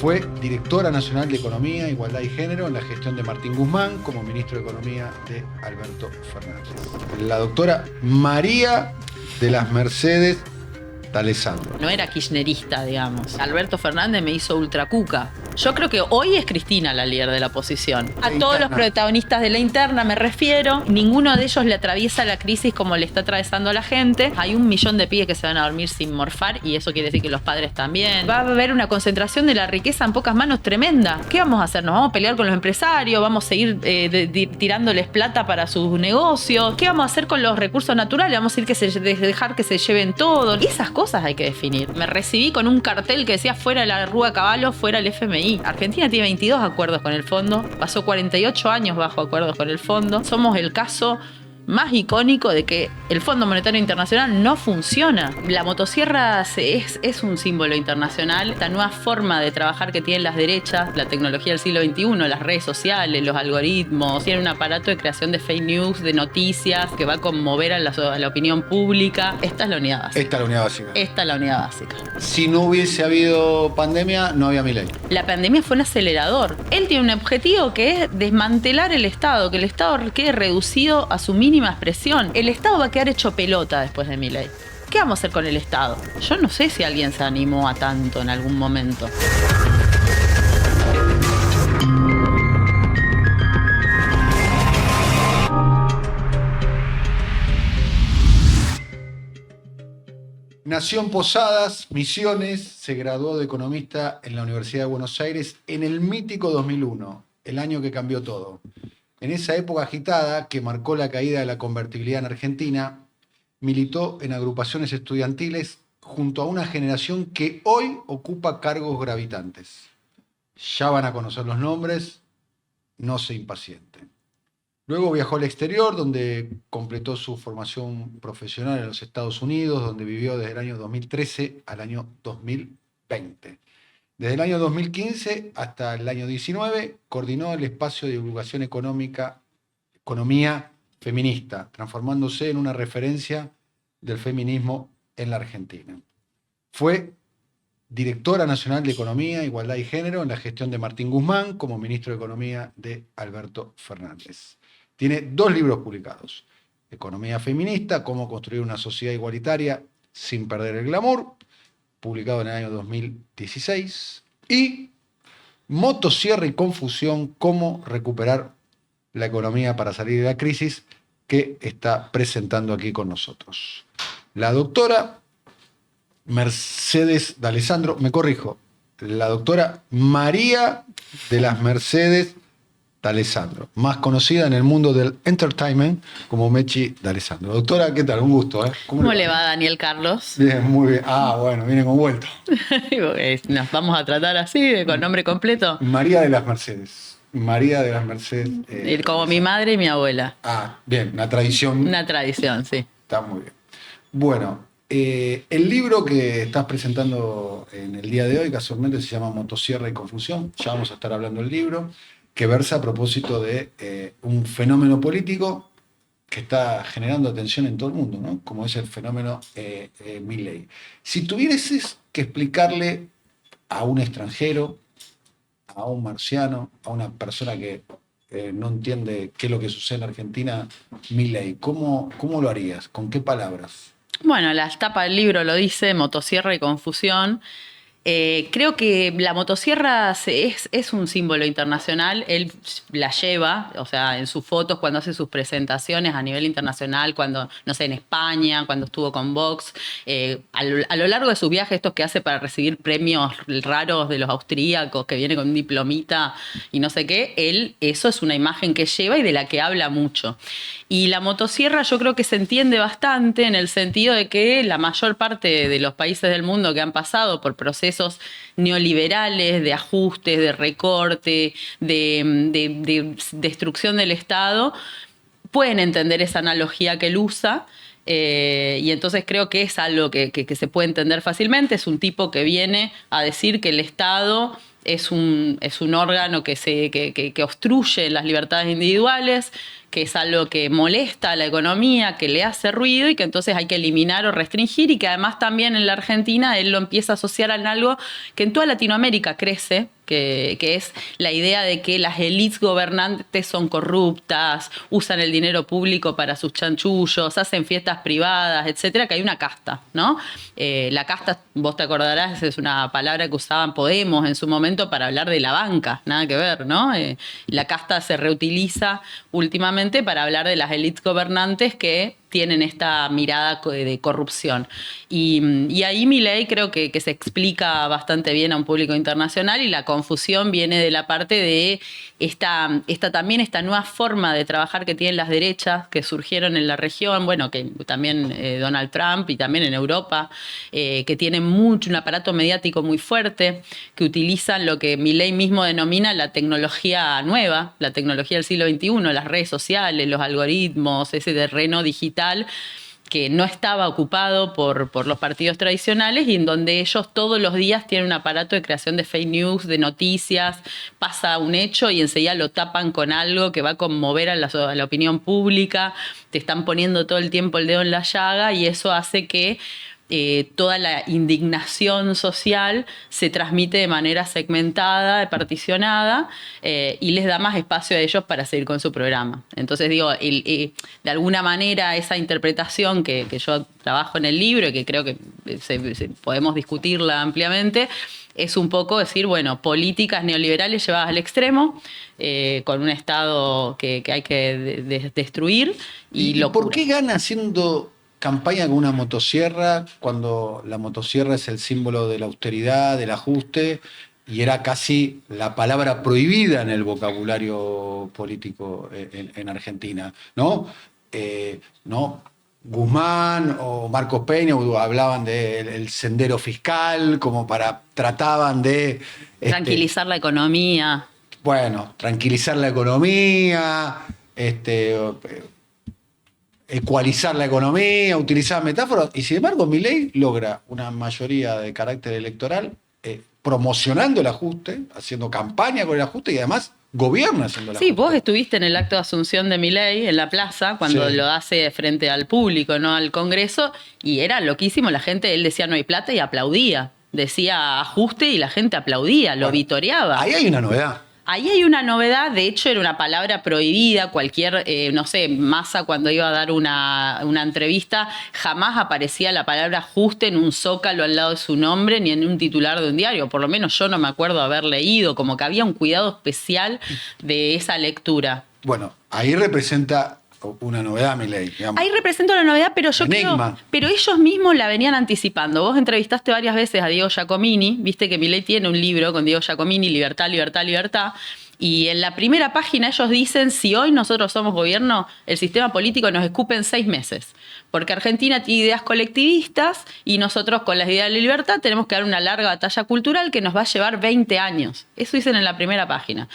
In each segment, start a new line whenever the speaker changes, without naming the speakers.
Fue directora nacional de Economía, Igualdad y Género en la gestión de Martín Guzmán como ministro de Economía de Alberto Fernández. La doctora María de las Mercedes D'Alessandro.
No era kirchnerista, digamos. Alberto Fernández me hizo ultracuca. Yo creo que hoy es Cristina la líder de la oposición. A todos los protagonistas de la interna me refiero. Ninguno de ellos le atraviesa la crisis como le está atravesando a la gente. Hay 1 millón de pibes que se van a dormir sin morfar y eso quiere decir que los padres también. Va a haber una concentración de la riqueza en pocas manos tremenda. ¿Qué vamos a hacer? ¿Nos vamos a pelear con los empresarios? ¿Vamos a seguir tirándoles plata para sus negocios? ¿Qué vamos a hacer con los recursos naturales? ¿Vamos a dejar que se lleven todo? Y esas cosas hay que definir. Me recibí con un cartel que decía fuera la Rúa Caballo, fuera el FMI. Argentina tiene 22 acuerdos con el fondo, pasó 48 años bajo acuerdos con el fondo. Somos el caso más icónico de que el Fondo Monetario Internacional no funciona. La motosierra es un símbolo internacional. Esta nueva forma de trabajar que tienen las derechas, la tecnología del siglo XXI, las redes sociales, los algoritmos, tienen un aparato de creación de fake news, de noticias, que va a conmover a la opinión pública. Esta es la unidad básica.
Esta es la unidad básica.
Esta es la unidad básica.
Si no hubiese habido pandemia, no había Milei.
La pandemia fue un acelerador. Él tiene un objetivo que es desmantelar el Estado, que el Estado quede reducido a su mínima expresión. El Estado va a quedar hecho pelota después de Milei. ¿Qué vamos a hacer con el Estado? Yo no sé si alguien se animó a tanto en algún momento.
Nació en Posadas, Misiones, se graduó de economista en la Universidad de Buenos Aires en el mítico 2001, el año que cambió todo. En esa época agitada que marcó la caída de la convertibilidad en Argentina, militó en agrupaciones estudiantiles junto a una generación que hoy ocupa cargos gravitantes. Ya van a conocer los nombres, no se impacienten. Luego viajó al exterior, donde completó su formación profesional en los Estados Unidos, donde vivió desde el año 2013 al año 2020. Desde el año 2015 hasta el año 19 coordinó el espacio de divulgación económica, economía feminista, transformándose en una referencia del feminismo en la Argentina. Fue directora nacional de Economía, Igualdad y Género en la gestión de Martín Guzmán como ministro de Economía de Alberto Fernández. Tiene 2 libros publicados: Economía feminista, cómo construir una sociedad igualitaria sin perder el glamour, publicado en el año 2016, y Motosierra y confusión, cómo recuperar la economía para salir de la crisis, que está presentando aquí con nosotros. La doctora Mercedes D'Alessandro, me corrijo, la doctora María de las Mercedes D'Alessandro, más conocida en el mundo del entertainment como Mechi D'Alessandro. Doctora, ¿qué tal? Un gusto.
¿Cómo le va, Daniel Carlos?
Bien, muy bien. Bueno, viene con vuelto.
Nos vamos a tratar así, con nombre completo.
María de las Mercedes. María de las Mercedes.
Como mi madre y mi abuela.
Bien, una tradición.
Una tradición, sí.
Está muy bien. Bueno, el libro que estás presentando en el día de hoy, casualmente se llama Motosierra y confusión. Ya vamos a estar hablando del libro, que versa a propósito de un fenómeno político que está generando atención en todo el mundo, ¿no? Como es el fenómeno Milei. Si tuvieses que explicarle a un extranjero, a un marciano, a una persona que no entiende qué es lo que sucede en Argentina, Milei, ¿cómo lo harías? ¿Con qué palabras?
Bueno, la tapa del libro lo dice, Motosierra y confusión. Creo que la motosierra es un símbolo internacional. Él la lleva, o sea, en sus fotos, cuando hace sus presentaciones a nivel internacional, cuando, no sé, en España, cuando estuvo con Vox, a lo largo de sus viajes, estos que hace para recibir premios raros de los austríacos, que viene con un diplomita y no sé qué, eso es una imagen que lleva y de la que habla mucho. Y la motosierra yo creo que se entiende bastante en el sentido de que la mayor parte de los países del mundo que han pasado por procesos neoliberales, de ajustes, de recorte, de destrucción del Estado, pueden entender esa analogía que él usa. Y entonces creo que es algo que se puede entender fácilmente. Es un tipo que viene a decir que el Estado es un órgano que obstruye las libertades individuales, que es algo que molesta a la economía, que le hace ruido y que entonces hay que eliminar o restringir, y que además también en la Argentina él lo empieza a asociar en algo que en toda Latinoamérica crece, que es la idea de que las élites gobernantes son corruptas, usan el dinero público para sus chanchullos, hacen fiestas privadas, etcétera, que hay una casta, ¿no? La casta, vos te acordarás, es una palabra que usaban Podemos en su momento para hablar de la banca, nada que ver, ¿no? La casta se reutiliza últimamente para hablar de las élites gobernantes que tienen esta mirada de corrupción. Y ahí Milei creo que se explica bastante bien a un público internacional, y la confusión viene de la parte de esta nueva forma de trabajar que tienen las derechas que surgieron en la región, bueno, que también Donald Trump y también en Europa, que tienen un aparato mediático muy fuerte, que utilizan lo que Milei mismo denomina la tecnología nueva, la tecnología del siglo XXI, las redes sociales, los algoritmos, ese terreno digital que no estaba ocupado por los partidos tradicionales, y en donde ellos todos los días tienen un aparato de creación de fake news, de noticias, pasa un hecho y enseguida lo tapan con algo que va a conmover a la opinión pública, te están poniendo todo el tiempo el dedo en la llaga, y eso hace que toda la indignación social se transmite de manera segmentada, particionada, y les da más espacio a ellos para seguir con su programa. Entonces digo, de alguna manera esa interpretación que yo trabajo en el libro y que creo que podemos discutirla ampliamente, es un poco decir, bueno, políticas neoliberales llevadas al extremo, con un Estado que hay que destruir. ¿Y
por qué gana haciendo campaña con una motosierra cuando la motosierra es el símbolo de la austeridad, del ajuste, y era casi la palabra prohibida en el vocabulario político en Argentina, ¿no? ¿No? Guzmán o Marcos Peña hablaban del sendero fiscal, como trataban de
tranquilizar la economía.
Bueno, tranquilizar la economía, ecualizar la economía, utilizar metáforas, y sin embargo Milei logra una mayoría de carácter electoral promocionando el ajuste, haciendo campaña con el ajuste, y además gobierna haciendo el ajuste.
Sí, vos estuviste en el acto de asunción de Milei en la plaza, cuando lo hace frente al público, no al Congreso, y era loquísimo, la gente, él decía no hay plata y aplaudía, decía ajuste y la gente aplaudía, lo vitoreaba.
Ahí hay una novedad.
Ahí hay una novedad, de hecho era una palabra prohibida, cualquier, no sé, Massa cuando iba a dar una entrevista, jamás aparecía la palabra ajuste en un zócalo al lado de su nombre, ni en un titular de un diario, por lo menos yo no me acuerdo haber leído, como que había un cuidado especial de esa lectura.
Bueno, ahí representa una novedad, Milei, digamos.
Ahí representa una novedad, pero yo creo, pero ellos mismos la venían anticipando. Vos entrevistaste varias veces a Diego Giacomini, viste que Milei tiene un libro con Diego Giacomini, Libertad, Libertad, Libertad, y en la primera página ellos dicen, si hoy nosotros somos gobierno, el sistema político nos escupe en 6 meses, porque Argentina tiene ideas colectivistas y nosotros con las ideas de la libertad tenemos que dar una larga batalla cultural que nos va a llevar 20 años. Eso dicen en la primera página.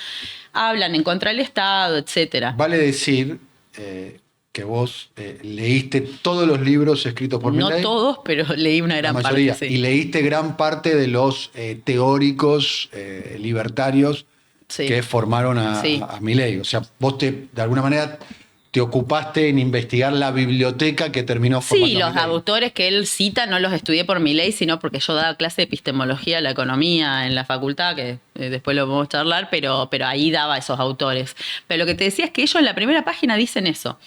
Hablan en contra del Estado, etcétera.
Vale decir que vos leíste todos los libros escritos por Milei.
No todos, pero leí una gran parte. Sí.
Y leíste gran parte de los teóricos libertarios que formaron a Milei. O sea, vos de alguna manera te ocupaste en investigar la biblioteca que terminó formando
Sí, los
Milei.
autores que él cita no los estudié por Milei, sino porque yo daba clase de epistemología de la economía en la facultad, que después lo podemos charlar, pero ahí daba esos autores. Pero lo que te decía es que ellos en la primera página dicen eso.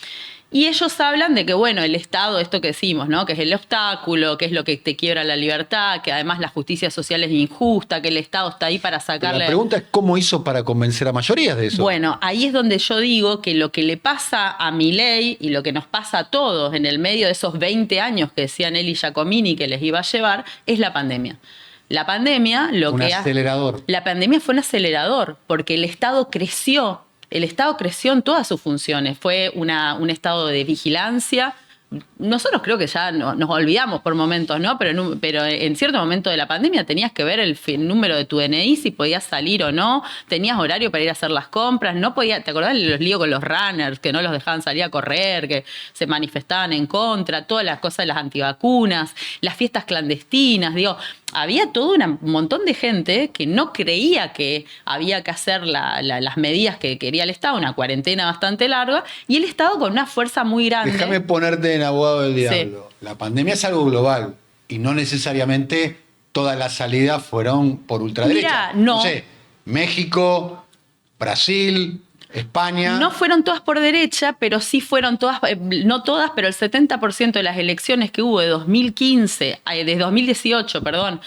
Y ellos hablan de que, bueno, el Estado, esto que decimos, ¿no? Que es el obstáculo, que es lo que te quiebra la libertad, que además la justicia social es injusta, que el Estado está ahí para sacarle...
Pero la pregunta es cómo hizo para convencer a mayorías de eso.
Bueno, ahí es donde yo digo que lo que le pasa a Milei y lo que nos pasa a todos en el medio de esos 20 años que decían él y Giacomini que les iba a llevar, es la pandemia. La pandemia
acelerador.
La pandemia fue un acelerador, porque el Estado creció. El Estado creció en todas sus funciones. Fue un estado de vigilancia. Nosotros creo que ya nos olvidamos por momentos, ¿no? Pero en cierto momento de la pandemia tenías que ver el número de tu DNI, si podías salir o no. Tenías horario para ir a hacer las compras. No podía, ¿te acordás de los líos con los runners? Que no los dejaban salir a correr, que se manifestaban en contra. Todas las cosas de las antivacunas, las fiestas clandestinas. Digo, había todo un montón de gente que no creía que había que hacer las medidas que quería el Estado, una cuarentena bastante larga, y el Estado con una fuerza muy grande.
Déjame ponerte en abogado del diablo.
Sí.
La pandemia es algo global y no necesariamente todas las salidas fueron por ultraderecha.
Mirá, no.
No sé, México, Brasil, España.
No fueron todas por derecha, pero sí fueron todas, no todas, pero el 70% de las elecciones que hubo de 2015, de 2018, perdón,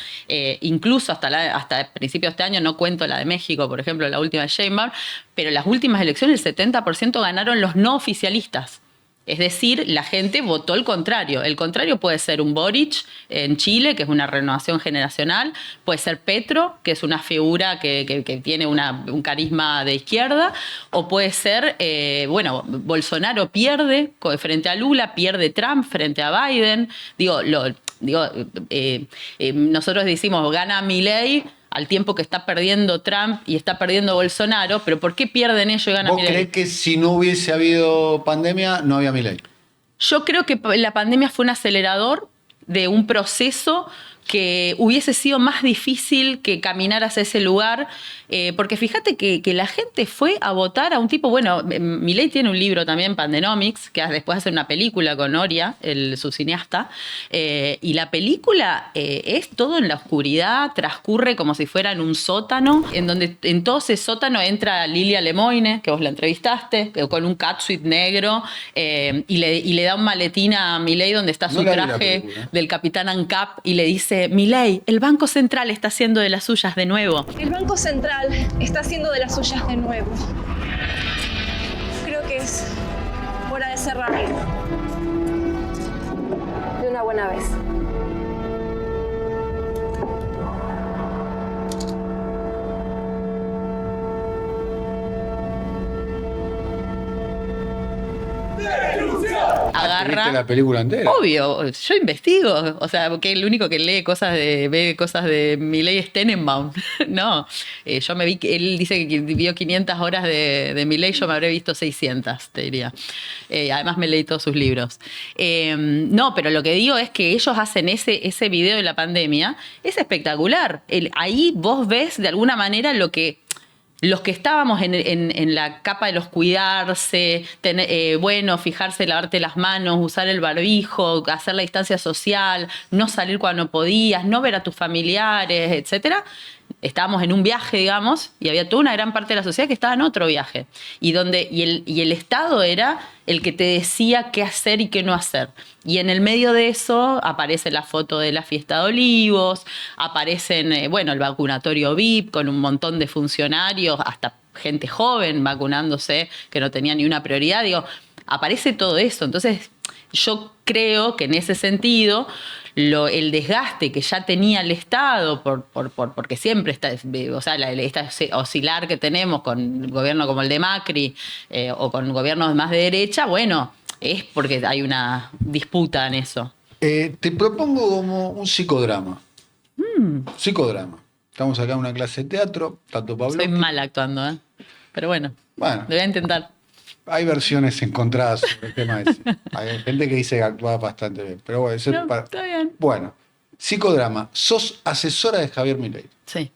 incluso hasta principios de este año, no cuento la de México, por ejemplo, la última de Sheinbaum, pero las últimas elecciones el 70% ganaron los no oficialistas. Es decir, la gente votó el contrario. El contrario puede ser un Boric en Chile, que es una renovación generacional. Puede ser Petro, que es una figura que tiene un carisma de izquierda. O puede ser, Bolsonaro pierde frente a Lula, pierde Trump frente a Biden. Nosotros decimos, gana Milei al tiempo que está perdiendo Trump y está perdiendo Bolsonaro, pero ¿por qué pierden ellos y gana Milei?
¿Vos creés que si no hubiese habido pandemia, no había Milei?
Yo creo que la pandemia fue un acelerador de un proceso que hubiese sido más difícil que caminar hacia ese lugar, porque fíjate que la gente fue a votar a un tipo, Milei tiene un libro también, Pandenomics, que después hace una película con Oria, su cineasta, y la película es todo en la oscuridad, transcurre como si fuera en un sótano, en donde en todo ese sótano entra Lilia Lemoine, que vos la entrevistaste, con un catsuit negro, y le da un maletín a Milei donde está su traje del Capitán ANCAP, y le dice: Milei, el Banco Central está haciendo de las suyas de nuevo.
El Banco Central está haciendo de las suyas de nuevo. Creo que es hora de cerrar de una buena vez.
Agarra.
¿Viste la película entera?
Obvio, yo investigo. O sea, porque el único que ve cosas de Milei es Tenenbaum. No, yo me vi, él dice que vio 500 horas de Milei, yo me habré visto 600, te diría. Además me leí todos sus libros. No, pero lo que digo es que ellos hacen ese video de la pandemia, es espectacular. Ahí vos ves de alguna manera los que estábamos en la capa de los cuidarse, fijarse, lavarte las manos, usar el barbijo, hacer la distancia social, no salir cuando no podías, no ver a tus familiares, etcétera. Estábamos en un viaje, digamos, y había toda una gran parte de la sociedad que estaba en otro viaje. Y el Estado era el que te decía qué hacer y qué no hacer. Y en el medio de eso aparece la foto de la fiesta de Olivos, aparecen, el vacunatorio VIP con un montón de funcionarios, hasta gente joven vacunándose que no tenía ni una prioridad. Aparece todo eso. Entonces, yo creo que en ese sentido el desgaste que ya tenía el Estado, porque siempre está, esta oscilar que tenemos con un gobierno como el de Macri o con gobiernos más de derecha, es porque hay una disputa en eso.
Te propongo como un psicodrama. Psicodrama. Estamos acá en una clase de teatro, tanto Pablo.
Soy mal actuando, pero bueno, lo voy a intentar.
Hay versiones encontradas sobre el tema ese. Hay gente que dice que actúa bastante bien. Pero bueno,
está bien.
Bueno, psicodrama. Sos asesora de Javier Milei.
Sí.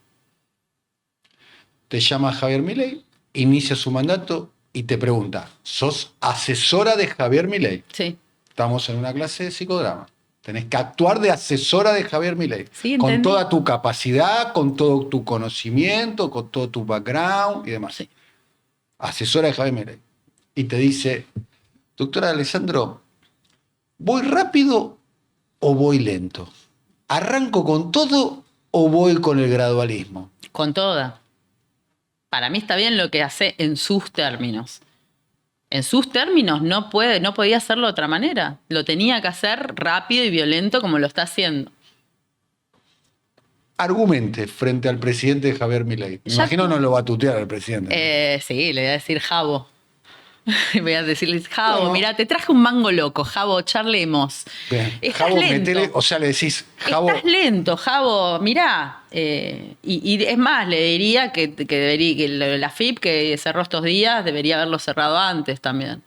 Te llama Javier Milei, inicia su mandato y te pregunta: ¿sos asesora de Javier Milei?
Sí.
Estamos en una clase de psicodrama. Tenés que actuar de asesora de Javier Milei.
Sí,
con
entendí.
toda tu capacidad, con todo tu conocimiento, con todo tu background y demás.
Sí.
Asesora de Javier Milei. Y te dice: doctora Alessandro, ¿voy rápido o voy lento? ¿Arranco con todo o voy con el gradualismo?
Con toda. Para mí está bien lo que hace en sus términos. En sus términos no podía hacerlo de otra manera. Lo tenía que hacer rápido y violento como lo está haciendo.
Argumente frente al presidente Javier Milei. Me imagino no lo va a tutear el presidente.
Sí, le voy a decir Javo. Voy a decirle: Javo, mira, te traje un mango loco, Javo, charlemos.
Bien.
Estás
Javo,
lento.
metele, o sea, le decís: Javo.
Estás lento, Javo, mirá. Y es más, le diría que la FIP que cerró estos días debería haberlo cerrado antes también.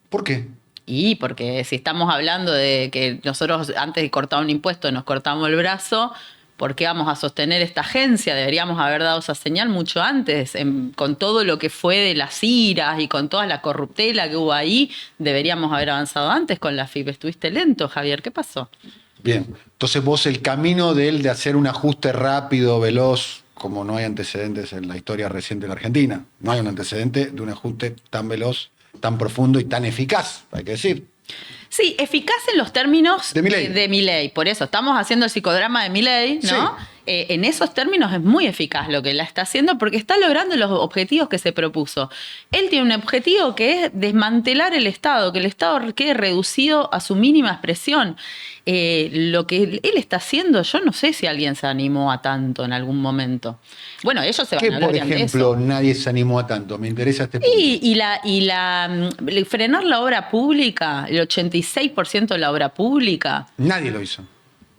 ¿Por qué?
Y porque si estamos hablando de que nosotros antes de cortar un impuesto nos cortamos el brazo, ¿por qué vamos a sostener esta agencia? Deberíamos haber dado esa señal mucho antes, con todo lo que fue de las iras y con toda la corruptela que hubo ahí, deberíamos haber avanzado antes con la FIP. Estuviste lento, Javier, ¿qué pasó?
Bien, entonces vos el camino de él de hacer un ajuste rápido, veloz, como no hay antecedentes en la historia reciente de la Argentina, no hay un antecedente de un ajuste tan veloz, tan profundo y tan eficaz, hay que decir.
Sí, eficaz en los términos
De
Milei. Por eso estamos haciendo el psicodrama de Milei, ¿no?
Sí.
En esos términos es muy eficaz lo que él está haciendo porque está logrando los objetivos que se propuso. Él tiene un objetivo que es desmantelar el Estado, que el Estado quede reducido a su mínima expresión. Lo que él está haciendo, yo no sé si alguien se animó a tanto en algún momento. Bueno, ellos se van
¿Qué,
a
por
gloriar de
ejemplo,
eso.
nadie se animó a tanto? Me interesa este punto.
Frenar la obra pública, el 86% de la obra pública.
Nadie lo hizo.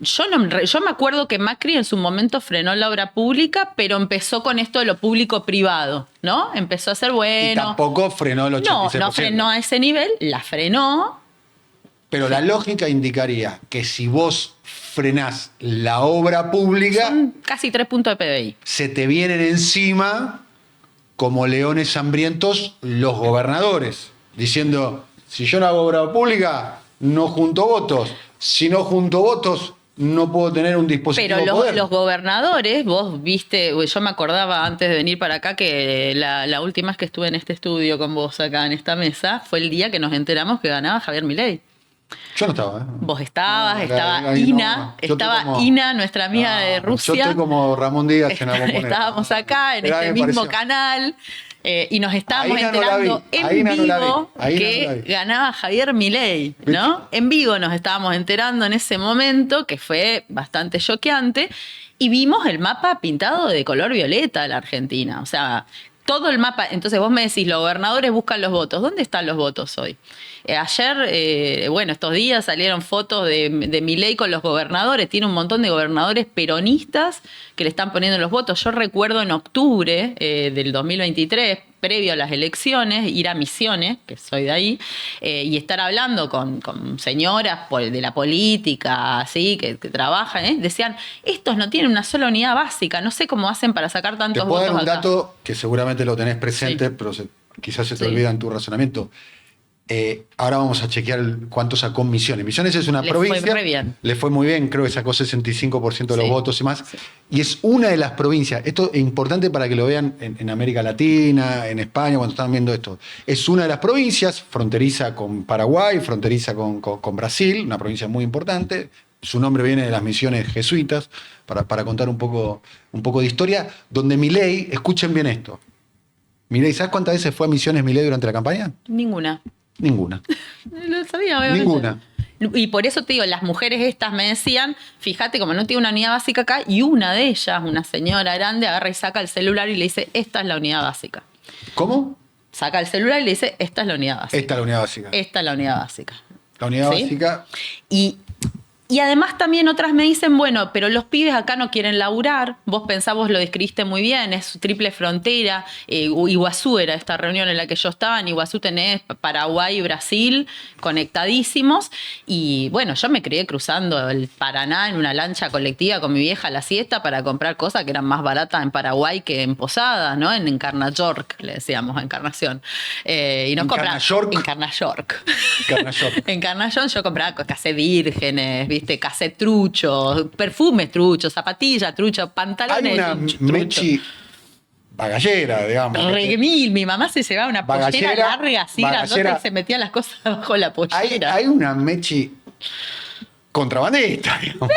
Yo me acuerdo que Macri en su momento frenó la obra pública, pero empezó con esto de lo público-privado, ¿no? Empezó a ser bueno.
Y tampoco frenó el 86%.
No frenó a ese nivel, la frenó.
Pero la lógica indicaría que si vos frenás la obra pública,
Son casi 3 puntos de PBI.
se te vienen encima como leones hambrientos los gobernadores, diciendo, si yo no hago obra pública, no junto votos. Si no junto votos, no puedo tener un dispositivo
Pero
de poder.
los gobernadores, vos viste, yo me acordaba antes de venir para acá que la última vez que estuve en este estudio con vos acá en esta mesa fue el día que nos enteramos que ganaba Javier Milei.
Yo no estaba, ¿eh?
Vos estabas,
No,
estaba
ahí
Ina,
no. Yo
estaba
estoy como-
Ina, nuestra amiga
No,
de Rusia.
Yo estoy como Ramón Díaz en la Bombonera.
Estábamos acá en
Pero a
este
mí me
mismo
pareció-
canal y nos estábamos
Ahí no la
enterando
vi,
en
ahí no la vi,
vivo
ahí no
que
la vi.
ganaba Javier Milei, ¿no? En vivo nos estábamos enterando en ese momento, que fue bastante choqueante, y vimos el mapa pintado de color violeta de la Argentina. O sea, todo el mapa. Entonces vos me decís, los gobernadores buscan los votos. ¿Dónde están los votos hoy? Ayer, estos días salieron fotos de Milei con los gobernadores. Tiene un montón de gobernadores peronistas que le están poniendo los votos. Yo recuerdo en octubre del 2023, previo a las elecciones, ir a Misiones, que soy de ahí, y estar hablando con señoras de la política, así, que trabajan, decían, estos no tienen una sola unidad básica, no sé cómo hacen para sacar
Te
tantos
puedo
votos
dar un
acá.
dato que seguramente lo tenés presente,
Sí.
pero quizás se te
Sí.
olvida en tu razonamiento. Ahora vamos a chequear cuánto sacó Misiones. Misiones es una
Le fue
provincia.
re bien.
Le fue muy bien, creo que sacó 65% de los
Sí.
votos y más.
Sí.
Y es una de las provincias, esto es importante para que lo vean en América Latina, en España, cuando están viendo esto. Es una de las provincias, fronteriza con Paraguay, fronteriza con Brasil, una provincia muy importante. Su nombre viene de las misiones jesuitas, para contar un poco de historia, donde Milei, escuchen bien esto. Milei, ¿sabes cuántas veces fue a Misiones Milei durante la campaña?
Ninguna.
Ninguna.
Lo sabía, obviamente.
Ninguna.
Y por eso te digo, las mujeres estas me decían, fíjate, como no tiene una unidad básica acá, y una de ellas, una señora grande, agarra y saca el celular y le dice, esta es la unidad básica.
¿Cómo?
Saca el celular y le dice, esta es la unidad básica.
Esta es la unidad básica.
Esta es la unidad básica.
La unidad
¿Sí?
básica.
Y además también otras me dicen, bueno, pero los pibes acá no quieren laburar. Vos lo describiste muy bien, es triple frontera. Iguazú era esta reunión en la que yo estaba. En Iguazú tenés Paraguay y Brasil conectadísimos. Y bueno, yo me crié cruzando el Paraná en una lancha colectiva con mi vieja a la siesta para comprar cosas que eran más baratas en Paraguay que en Posadas, ¿no? En Encarnayork, le decíamos, Encarnación. Y nos compramos.
Encarnayork.
Encarnayork. En Carnallón yo compraba casé vírgenes, ¿viste? Casé truchos, perfumes truchos, zapatillas truchos,
Hay
pantalones
una
truchos.
Mechi bagallera, digamos.
Remil, mi mamá se llevaba una pollera
Bagallera,
larga así,
bagallera.
grandota, y se metía las cosas bajo la pollera.
Hay una Mechi contrabandista, digamos.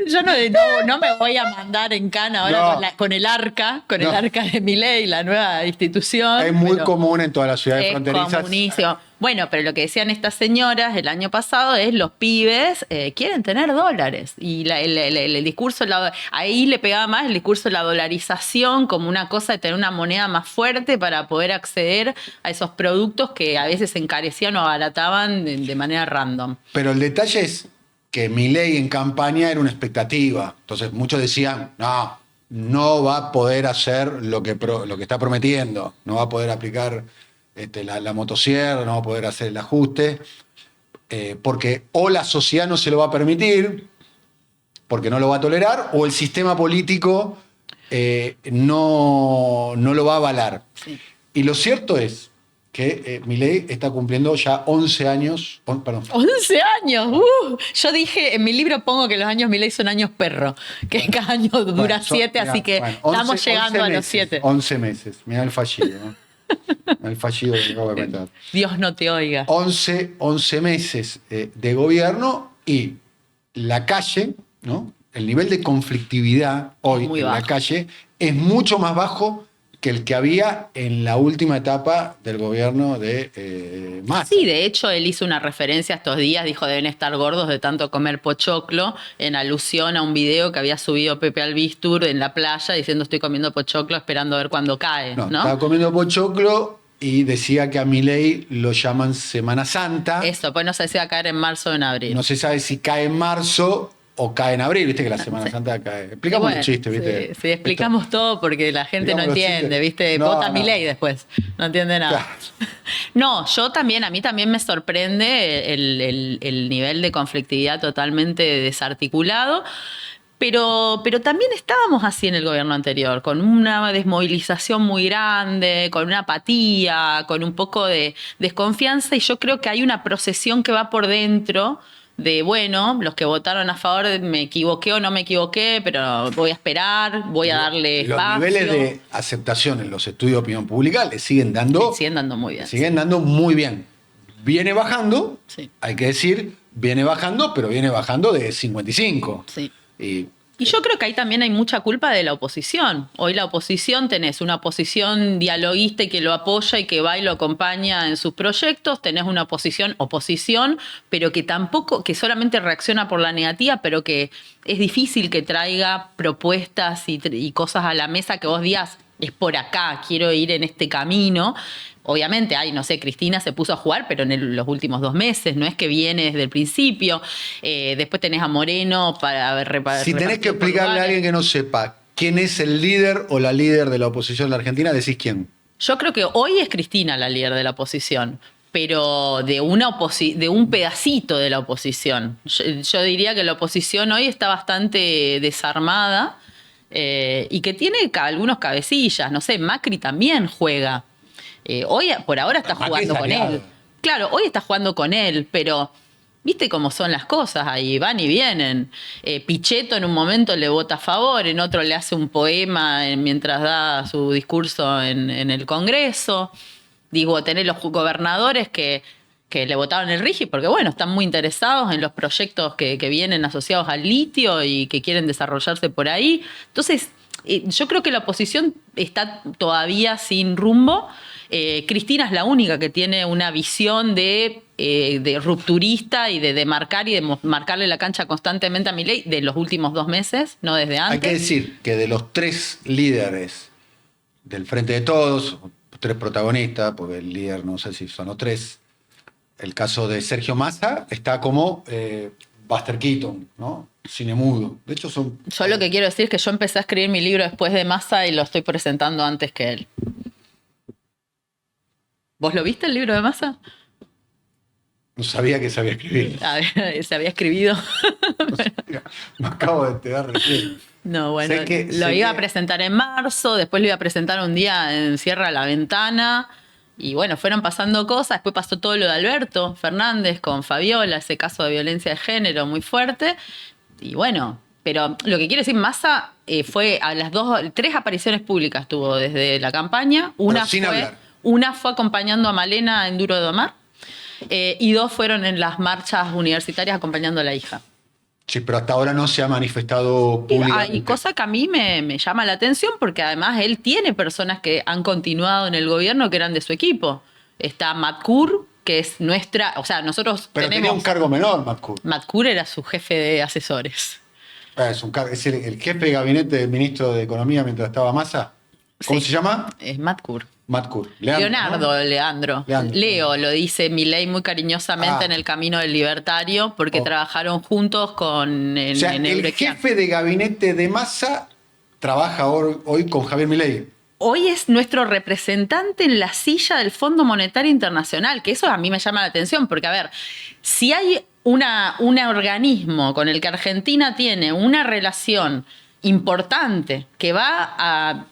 Yo no me voy a mandar en cana ahora
No.
con el arca
No.
de Milei, la nueva institución.
Es muy
pero
común en todas las ciudades
es
fronterizas.
comunísimo. Bueno, pero lo que decían estas señoras el año pasado es los pibes quieren tener dólares. Y el discurso, ahí le pegaba más el discurso de la dolarización como una cosa de tener una moneda más fuerte para poder acceder a esos productos que a veces se encarecían o abarataban de manera random.
Pero el detalle es que Milei en campaña era una expectativa. Entonces muchos decían, no va a poder hacer lo que está prometiendo, no va a poder aplicar la motosierra, no va a poder hacer el ajuste, porque o la sociedad no se lo va a permitir, porque no lo va a tolerar, o el sistema político no lo va a avalar.
Sí.
Y lo cierto es que Milei está cumpliendo ya 11 años, perdón,
11 años. Yo dije, en mi libro pongo que los años Milei son años perro, que cada año dura
bueno,
7,
mirá,
así que
bueno,
estamos llegando
11
a los
meses,
7.
11 meses, mirá el fallido, ¿no? El fallido que acabo de contar.
Dios no te oiga.
11 meses de gobierno y la calle, ¿no? El nivel de conflictividad hoy
Muy
en la
bajo.
calle es mucho más bajo que el que había en la última etapa del gobierno de Massa.
Sí, de hecho, él hizo una referencia estos días, dijo deben estar gordos de tanto comer pochoclo, en alusión a un video que había subido Pepe Albistur en la playa diciendo estoy comiendo pochoclo esperando a ver cuándo cae, ¿no?
Estaba comiendo pochoclo y decía que a Milei lo llaman Semana Santa.
Eso, pues no sé si va a caer en marzo o en abril.
No se sabe si cae en marzo o cae en abril, viste que la Semana Santa cae. Explicamos
Bueno,
los chistes, viste.
Sí, explicamos todo porque la gente no
Explicamos los
entiende,
chistes.
¿viste?
No,
Vota
no.
Milei después, no entiende nada.
Claro.
No, a mí también me sorprende el nivel de conflictividad totalmente desarticulado. Pero también estábamos así en el gobierno anterior, con una desmovilización muy grande, con una apatía, con un poco de desconfianza, y yo creo que hay una procesión que va por dentro de, bueno, los que votaron a favor, me equivoqué o no me equivoqué, pero voy a esperar, voy a darle
Los
espacio.
niveles de aceptación en los estudios de opinión pública le siguen dando,
Siguen dando muy bien.
siguen dando muy bien. Viene bajando,
Sí.
hay que decir, viene bajando, pero viene bajando de 55.
Sí.
Y
Y yo creo que ahí también hay mucha culpa de la oposición. Hoy la oposición, tenés una oposición dialoguista y que lo apoya y que va y lo acompaña en sus proyectos. Tenés una oposición, pero que tampoco, que solamente reacciona por la negativa, pero que es difícil que traiga propuestas y cosas a la mesa que vos digas, es por acá, quiero ir en este camino. Obviamente, no sé, Cristina se puso a jugar, pero en los últimos 2 meses, no es que viene desde el principio. Después tenés a Moreno para repartir.
si tenés que explicarle a alguien que no sepa quién es el líder o la líder de la oposición en la Argentina, decís quién.
Yo creo que hoy es Cristina la líder de la oposición, pero de un pedacito de la oposición. Yo diría que la oposición hoy está bastante desarmada y que tiene algunos cabecillas. No sé, Macri también juega. Hoy, por ahora, está
Macri
jugando
es
con
aliado.
él. Claro, hoy está jugando con él, pero viste cómo son las cosas, ahí van y vienen. Pichetto en un momento le vota a favor, en otro le hace un poema mientras da su discurso en el Congreso. Digo, tenés los gobernadores que le votaron el RIGI porque, bueno, están muy interesados en los proyectos que vienen asociados al litio y que quieren desarrollarse por ahí. Entonces, yo creo que la oposición está todavía sin rumbo. Cristina es la única que tiene una visión de rupturista y de marcar y de marcarle la cancha constantemente a Milei de los últimos 2 meses, no desde antes.
Hay que decir que de los 3 líderes del Frente de Todos, 3 protagonistas, porque el líder no sé si son los 3, el caso de Sergio Massa está como Buster Keaton, ¿no? Cine mudo. De hecho son...
Yo lo que quiero decir es que yo empecé a escribir mi libro después de Massa y lo estoy presentando antes que él. ¿Vos lo viste el libro de Massa?
No sabía que sabía escribir.
Se había escribido.
Me acabo de enterar recién.
No, bueno,
Sé
lo iba a
que-
presentar en marzo, después lo iba a presentar un día en Cierra la Ventana, y bueno, fueron pasando cosas, después pasó todo lo de Alberto Fernández con Fabiola, ese caso de violencia de género muy fuerte, y bueno, pero lo que quiero decir, Massa fue a las 3 apariciones públicas tuvo desde la campaña,
sin hablar.
una fue acompañando a Malena en Duro de Domar, y 2 fueron en las marchas universitarias acompañando a la hija.
Sí, pero hasta ahora no se ha manifestado públicamente.
Y cosa que a mí me llama la atención porque además él tiene personas que han continuado en el gobierno que eran de su equipo. Está Matt Kur, que es nuestra... O sea, nosotros
Pero
tenemos...
tenía un cargo menor, Matkur.
Matt Kur era su jefe de asesores.
Es el jefe de gabinete del ministro de Economía mientras estaba Massa. ¿Cómo
Sí.
se llama?
Es Matt Kur.
Matkur.
Leandro. Leo lo dice Milei muy cariñosamente
Ah.
en El Camino del Libertario porque
Oh.
trabajaron juntos con
O sea, el
Eurexia.
jefe de gabinete de Massa trabaja hoy con Javier Milei.
Hoy es nuestro representante en la silla del Fondo Monetario Internacional, que eso a mí me llama la atención, porque a ver, si hay un organismo con el que Argentina tiene una relación importante que va a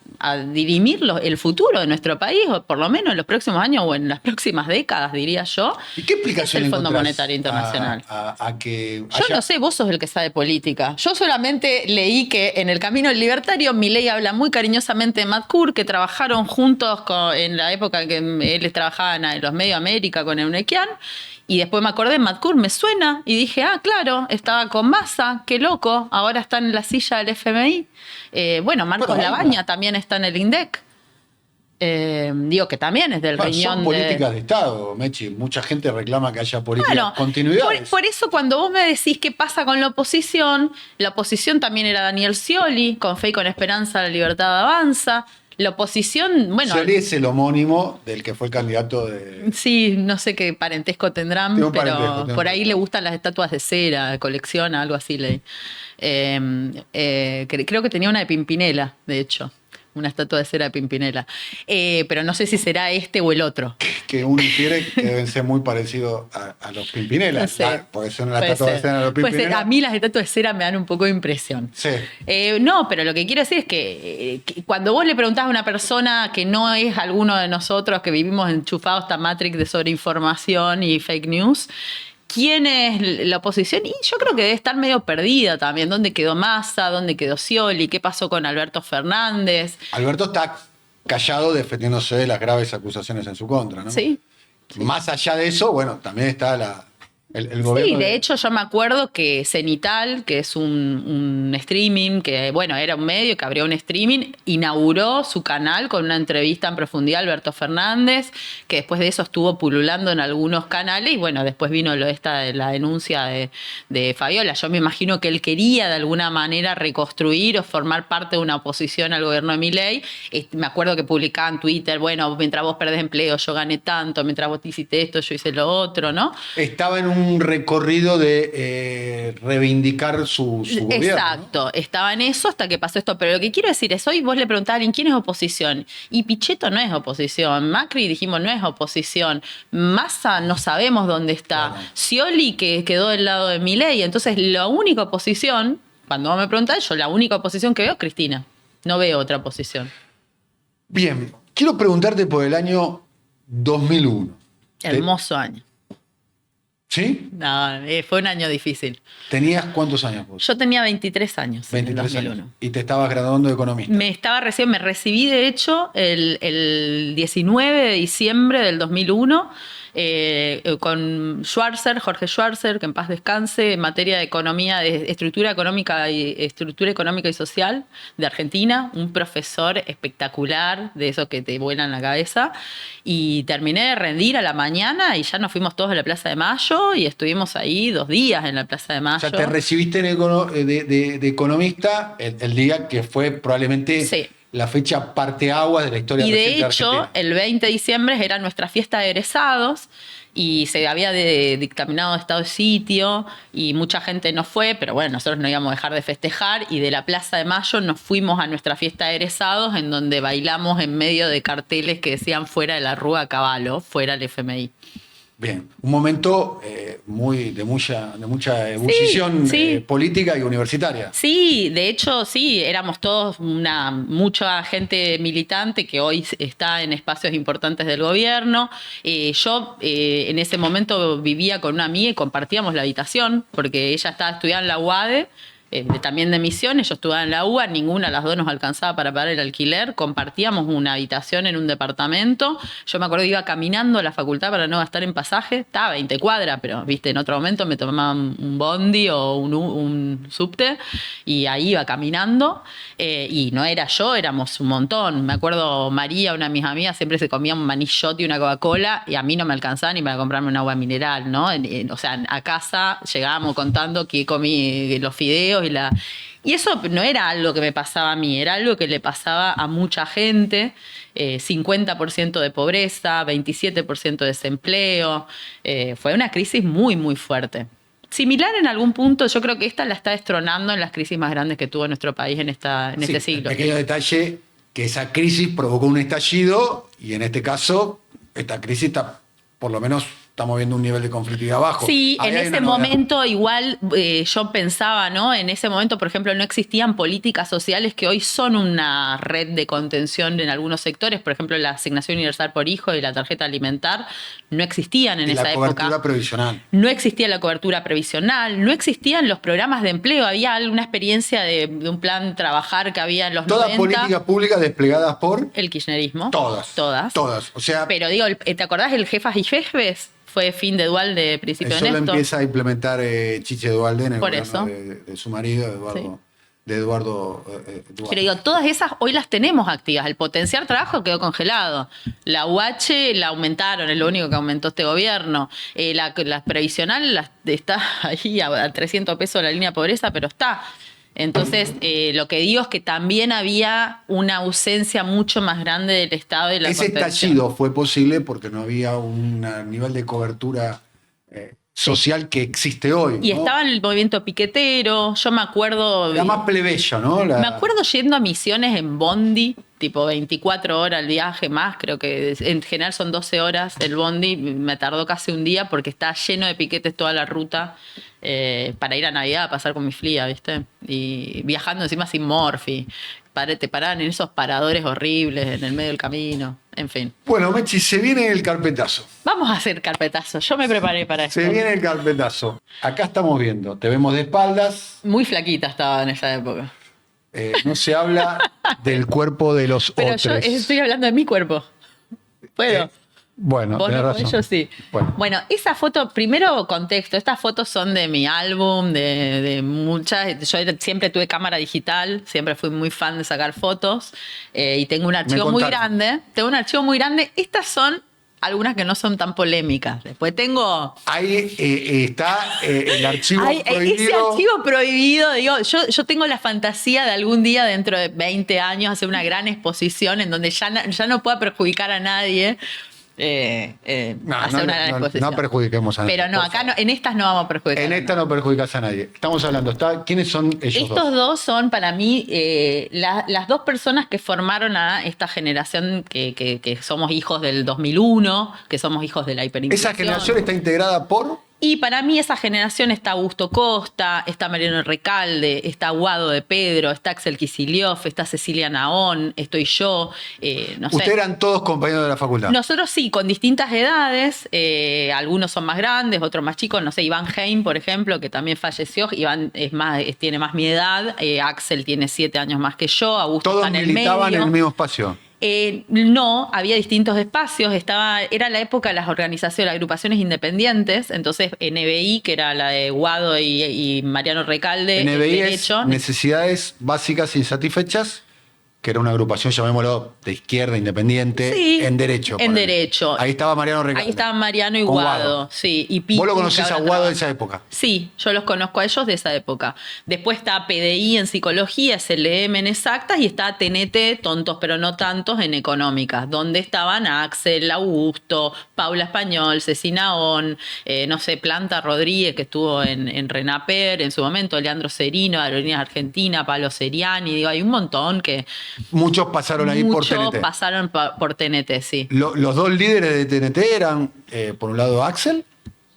dirimir el futuro de nuestro país, o por lo menos en los próximos años o en las próximas décadas, diría yo.
¿Y qué explicación
es el Fondo
encontrás
Monetario Internacional?
a que
Yo no sé, vos sos el que sabe política. Yo solamente leí que en El Camino del Libertario Milei habla muy cariñosamente de Madcour, que trabajaron juntos en la época que él trabajaba en los Medio América con Eunequian. Y después me acordé, Madcour me suena, y dije, claro, estaba con Massa, qué loco, ahora está en la silla del FMI. Marcos Labaña también está en el INDEC. Digo que también es del riñón
son políticas de Estado, Mechi. Mucha gente reclama que haya políticas
Bueno,
continuidades.
por eso cuando vos me decís qué pasa con la oposición también era Daniel Scioli, con Fe y con Esperanza la libertad avanza. La oposición,
Scioli es el homónimo del que fue el candidato de...
Sí, no sé qué parentesco tendrán,
Tengo
pero
parentesco.
por ahí le gustan las estatuas de cera, colecciona, algo así. Creo que tenía una de Pimpinela, de hecho. Una estatua de cera de Pimpinela. Pero no sé si será este o el otro.
Que uno infiere que deben ser muy parecidos a los Pimpinela.
No sé.
Porque son las estatuas de cera de los Pimpinela.
A mí las estatuas de cera me dan un poco de impresión.
Sí.
No, pero lo que quiero decir es que cuando vos le preguntás a una persona que no es alguno de nosotros que vivimos enchufados a esta matrix de sobreinformación y fake news, ¿quién es la oposición? Y yo creo que debe estar medio perdida también. ¿Dónde quedó Massa? ¿Dónde quedó Scioli? ¿Qué pasó con Alberto Fernández?
Alberto está callado defendiéndose de las graves acusaciones en su contra, ¿no?
Sí.
Más allá de eso, bueno, también está el gobierno.
Sí, de hecho yo me acuerdo que Cenital, que es un streaming, que bueno, era un medio que abrió un streaming, inauguró su canal con una entrevista en profundidad a Alberto Fernández, que después de eso estuvo pululando en algunos canales y bueno, después vino la denuncia de Fabiola. Yo me imagino que él quería de alguna manera reconstruir o formar parte de una oposición al gobierno de Milei. Me acuerdo que publicaba en Twitter, bueno, mientras vos perdés empleo yo gané tanto, mientras vos hiciste esto yo hice lo otro, ¿no?
Estaba en un recorrido de reivindicar su gobierno.
Exacto, ¿no? Estaba en eso hasta que pasó esto. Pero lo que quiero decir es, hoy vos le preguntás a alguien quién es oposición. Y Pichetto no es oposición. Macri dijimos no es oposición. Massa no sabemos dónde está.
Claro.
Scioli que quedó del lado de Milei. Entonces la única oposición, cuando vos me preguntás, yo la única oposición que veo es Cristina. No veo otra oposición.
Bien, quiero preguntarte por el año 2001.
Hermoso año.
¿Sí?
No, fue un año difícil.
¿Tenías cuántos años vos?
Yo tenía 23 años
23
en el 2001.
años. Y te estabas graduando de economista.
Me recibí de hecho el 19 de diciembre del 2001 con Jorge Schwarzer, que en paz descanse, en materia de economía, de estructura económica y social de Argentina, un profesor espectacular, de esos que te vuelan la cabeza, y terminé de rendir a la mañana y ya nos fuimos todos a la Plaza de Mayo y estuvimos ahí 2 días en la Plaza de Mayo.
O sea, te recibiste de economista el día que fue probablemente...
Sí.
La fecha parteaguas de la historia
y
reciente
de hecho,
Argentina.
el 20 de diciembre era nuestra fiesta de egresados y se había dictaminado estado de sitio y mucha gente no fue, pero bueno, nosotros no íbamos a dejar de festejar y de la Plaza de Mayo nos fuimos a nuestra fiesta de egresados en donde bailamos en medio de carteles que decían fuera de la Rúa Cavallo, fuera el FMI.
Bien, un momento de mucha ebullición política y universitaria.
Sí, de hecho, sí, éramos todos mucha gente militante que hoy está en espacios importantes del gobierno. Yo en ese momento vivía con una amiga y compartíamos la habitación, porque ella estaba estudiando en la UADE, también de Misiones, yo estudiaba en la UBA, ninguna de las dos nos alcanzaba para pagar el alquiler, compartíamos una habitación en un departamento, yo me acuerdo que iba caminando a la facultad para no gastar en pasaje, estaba a 20 cuadras, pero viste, en otro momento me tomaba un bondi o un subte y ahí iba caminando y no era yo, éramos un montón. Me acuerdo María, una de mis amigas, siempre se comía un maní shot y una Coca-Cola y a mí no me alcanzaba ni para comprarme un agua mineral, ¿no? O sea, a casa llegábamos contando que comí los fideos y eso no era algo que me pasaba a mí, era algo que le pasaba a mucha gente. 50% de pobreza, 27% de desempleo. Fue una crisis muy, muy fuerte. Similar en algún punto, yo creo que esta la está destronando en las crisis más grandes que tuvo nuestro país en este siglo.
Pequeño detalle, que esa crisis provocó un estallido y en este caso esta crisis está por lo menos estamos viendo un nivel de conflictividad bajo.
Sí,
Ahí
en
hay
ese
una novedad.
momento igual yo pensaba, ¿no? En ese momento, por ejemplo, no existían políticas sociales que hoy son una red de contención en algunos sectores. Por ejemplo, la asignación universal por hijo y la tarjeta alimentar no existían en
Y
esa
la
época.
cobertura previsional.
No existía la cobertura previsional, no existían los programas de empleo. Había alguna experiencia de un plan trabajar que había en los
Todas
90.
políticas públicas desplegadas por
El kirchnerismo.
todas.
Todas.
Todas. O sea,
Pero digo, ¿te acordás del Jefas y Jefes? Fue fin de Dualde, principio de
eso lo
Néstor.
empieza a implementar Chiche Dualde en el
Por
gobierno
eso.
de su marido, Eduardo Dualde.
Pero digo, todas esas hoy las tenemos activas. El potenciar trabajo quedó congelado. La UH la aumentaron, es lo único que aumentó este gobierno. La previsional está ahí a 300 pesos la línea de pobreza, pero está. Entonces, lo que digo es que también había una ausencia mucho más grande del Estado y de la
Ese
contención.
estallido fue posible porque no había un nivel de cobertura social que existe hoy.
Y
¿no?
estaba el movimiento piquetero, yo me acuerdo...
Era más plebeyo, ¿no?
Me acuerdo yendo a Misiones en Bondi, tipo 24 horas el viaje más, creo que en general son 12 horas el Bondi, me tardó casi un día porque está lleno de piquetes toda la ruta para ir a Navidad a pasar con mi flia, ¿viste? Y viajando encima sin Morphy. Te paraban en esos paradores horribles en el medio del camino, en fin.
Bueno, Mechi, se viene el carpetazo.
Vamos a hacer carpetazo, yo me preparé para esto.
Se viene el carpetazo. Acá estamos viendo, te vemos de espaldas.
Muy flaquita estaba en esa época.
No se habla del cuerpo de los
Pero
otros.
yo estoy hablando de mi cuerpo. ¿Puedo?
Bueno,
Vos
tenés
no,
razón.
yo sí.
Bueno,
Esa foto, primero contexto, estas fotos son de mi álbum, de muchas. Yo siempre tuve cámara digital, siempre fui muy fan de sacar fotos y tengo un archivo muy
contaron.
grande. Estas son algunas que no son tan polémicas. Después tengo...
ahí está el archivo
Ay,
prohibido.
ese archivo prohibido, digo, yo tengo la fantasía de algún día, dentro de 20 años, hacer una gran exposición en donde ya no pueda perjudicar a nadie. Hacer una gran exposición.
No perjudiquemos a nadie.
Pero no,
por
acá
favor.
en estas no vamos a perjudicar.
En
a
esta
nadie.
no perjudicas a nadie. Estamos hablando, ¿quiénes son ellos
Estos dos son para mí las dos personas que formaron a esta generación que somos hijos del 2001, que somos hijos de la hiperinflación.
Esa generación está integrada por...
Y para mí esa generación está Augusto Costa, está Mariano Recalde, está Guado de Pedro, está Axel Kicillof, está Cecilia Naón, estoy yo, no sé.
Ustedes eran todos compañeros de la facultad.
Nosotros sí, con distintas edades, algunos son más grandes, otros más chicos, no sé, Iván Heim, por ejemplo, que también falleció, Iván tiene más mi edad, Axel tiene 7 años más que yo, Augusto
Todos
está en el
militaban
medio.
en el mismo espacio.
No, había distintos espacios, era la época de las organizaciones, las agrupaciones independientes, entonces NBI, que era la de Guado y Mariano Recalde,
NBI es
Derecho.
Necesidades Básicas Insatisfechas, que era una agrupación, llamémoslo, de izquierda independiente,
Sí,
en Derecho.
en
ponele.
Derecho.
Ahí estaba Mariano Recalde.
Ahí estaban Mariano y
Con
Guado, sí. Y Pitu,
¿Vos lo
que
conocés a
ahora
Guado de
trabaja.
esa época?
Sí, yo los conozco a ellos de esa época. Después está PDI en psicología, SLM en exactas y está TNT, tontos pero no tantos, en económicas, donde estaban Axel, Augusto, Paula Español, Cecina On, no sé, Planta Rodríguez, que estuvo en Renaper en su momento, Leandro Serino, Aerolíneas Argentina, Pablo Seriani, digo, hay un montón que
Muchos pasaron ahí por
muchos
TNT.
pasaron por TNT, sí.
Los dos líderes de TNT eran, por un lado, Axel.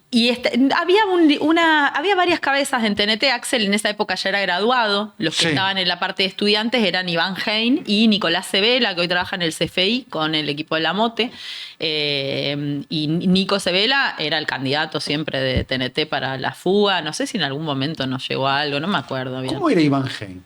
Y había varias cabezas en TNT. Axel en esa época ya era graduado. Los que
Sí.
estaban en la parte de estudiantes eran Iván Hein y Nicolás Cebela, que hoy trabaja en el CFI con el equipo de la Mote. Y Nico Cebela era el candidato siempre de TNT para la fuga. No sé si en algún momento nos llegó algo, no me acuerdo bien.
¿Cómo era Iván Heim?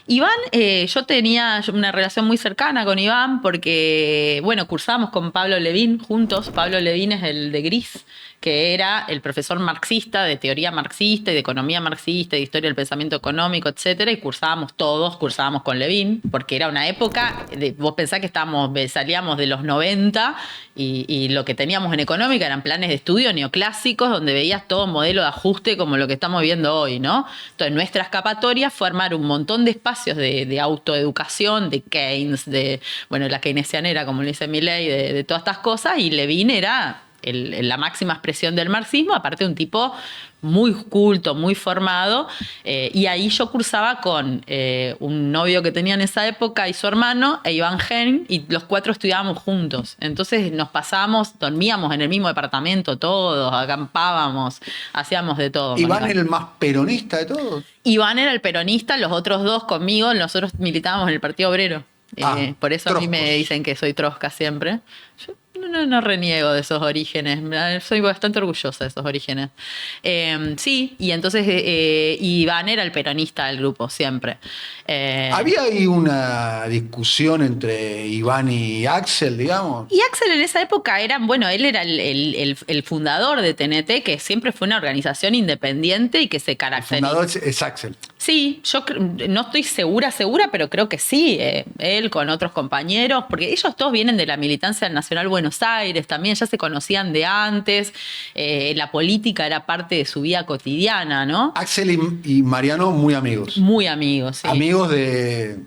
Iván, yo tenía una relación muy cercana con Iván porque, bueno, cursábamos con Pablo Levín juntos. Pablo Levín es el de Gris, que era el profesor marxista, de teoría marxista y de economía marxista, y de historia del pensamiento económico, etcétera, y cursábamos con Levín, porque era una época, vos pensás que salíamos de los 90 y lo que teníamos en económica eran planes de estudio neoclásicos donde veías todo modelo de ajuste como lo que estamos viendo hoy, ¿no? Entonces nuestra escapatoria fue armar un montón de espacios de autoeducación, de Keynes, de, bueno, la keynesianera, como le dice Milley, de todas estas cosas, y Levín era la máxima expresión del marxismo, aparte un tipo muy culto, muy formado, y ahí yo cursaba con un novio que tenía en esa época y su hermano, e Iván Gen, y los 4 estudiábamos juntos. Entonces nos pasábamos, dormíamos en el mismo departamento todos, acampábamos, hacíamos de todo.
¿Iván era el más peronista de todos?
Iván era el peronista, los otros 2 conmigo, nosotros militábamos en el Partido Obrero. Por eso a mí me dicen que soy trosca siempre. Yo no reniego de esos orígenes. Soy bastante orgullosa de esos orígenes. Sí, y entonces Iván era el peronista del grupo, siempre.
¿Había ahí una discusión entre Iván y Axel, digamos?
Y Axel en esa época él era el fundador de TNT, que siempre fue una organización independiente y que se caracteriza.
El fundador es Axel.
Sí, yo no estoy segura, pero creo que sí. Él con otros compañeros, porque ellos todos vienen de la militancia del Nacional Buenos Aires, también ya se conocían de antes. La política era parte de su vida cotidiana, ¿no?
Axel y Mariano muy amigos.
Muy amigos, sí.
Amigos de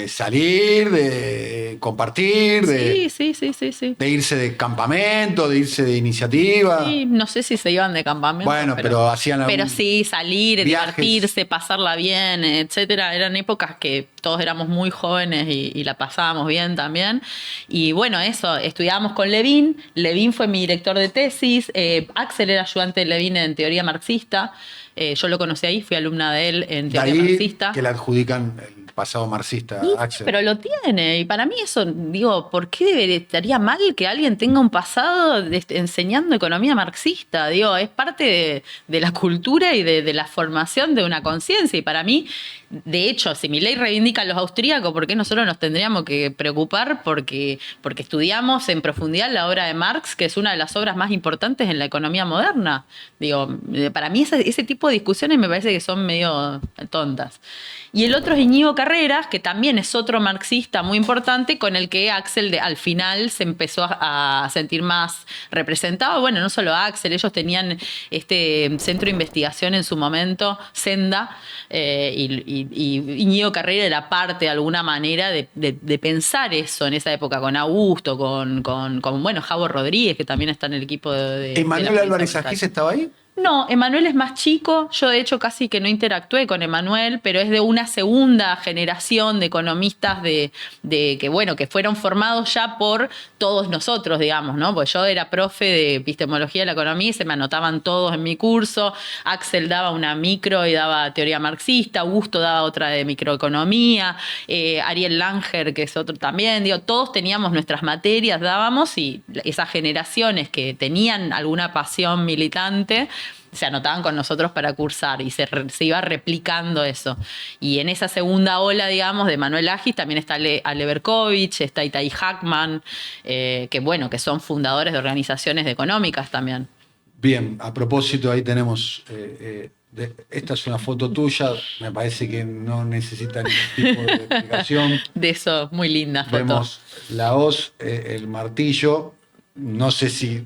salir, de compartir,
Sí.
de irse de campamento, de irse de iniciativa.
Sí, no sé si se iban de campamento.
Bueno, pero hacían algún
Pero sí, salir,
viajes.
divertirse, pasarla bien, etcétera. Eran épocas que todos éramos muy jóvenes y la pasábamos bien también. Y bueno, eso, estudiábamos con Levin. Levin fue mi director de tesis. Axel era ayudante de Levin en teoría marxista. Yo lo conocí ahí, fui alumna de él en
de
teoría
ahí
marxista.
que le adjudican el pasado marxista
Sí,
a Axel.
pero lo tiene. Y para mí eso, digo, ¿por qué estaría mal que alguien tenga un pasado enseñando economía marxista? Digo, es parte de la cultura y de la formación de una conciencia. Y para mí, de hecho, si mi ley reivindica a los austríacos, ¿por qué nosotros nos tendríamos que preocupar? Porque estudiamos en profundidad la obra de Marx, que es una de las obras más importantes en la economía moderna. Digo, para mí ese tipo de discusiones me parece que son medio tontas. Y el otro es Íñigo Carreras, que también es otro marxista muy importante, con el que Axel al final se empezó a sentir más representado. Bueno, no solo Axel, ellos tenían este centro de investigación en su momento, Senda, y Íñigo Carreras era parte de alguna manera de pensar eso en esa época, con Augusto, con Javo Rodríguez, que también está en el equipo de
¿Emanuel Álvarez Agis estaba ahí?
No, Emanuel es más chico. Yo, de hecho, casi que no interactué con Emanuel, pero es de una segunda generación de economistas que fueron formados ya por todos nosotros, digamos, ¿no? Porque yo era profe de epistemología de la economía y se me anotaban todos en mi curso. Axel daba una micro y daba teoría marxista, Augusto daba otra de microeconomía, Ariel Langer, que es otro también. Digo, todos teníamos nuestras materias, dábamos, y esas generaciones que tenían alguna pasión militante se anotaban con nosotros para cursar y se iba replicando eso. Y en esa segunda ola, digamos, de Manuel Agis también está Ale Berkovich, está Itai Hackman, que son fundadores de organizaciones económicas también.
Bien, a propósito, ahí tenemos... esta es una foto tuya, me parece que no necesita ningún tipo de explicación.
De eso, muy linda foto.
Vemos la hoz, el martillo, no sé si...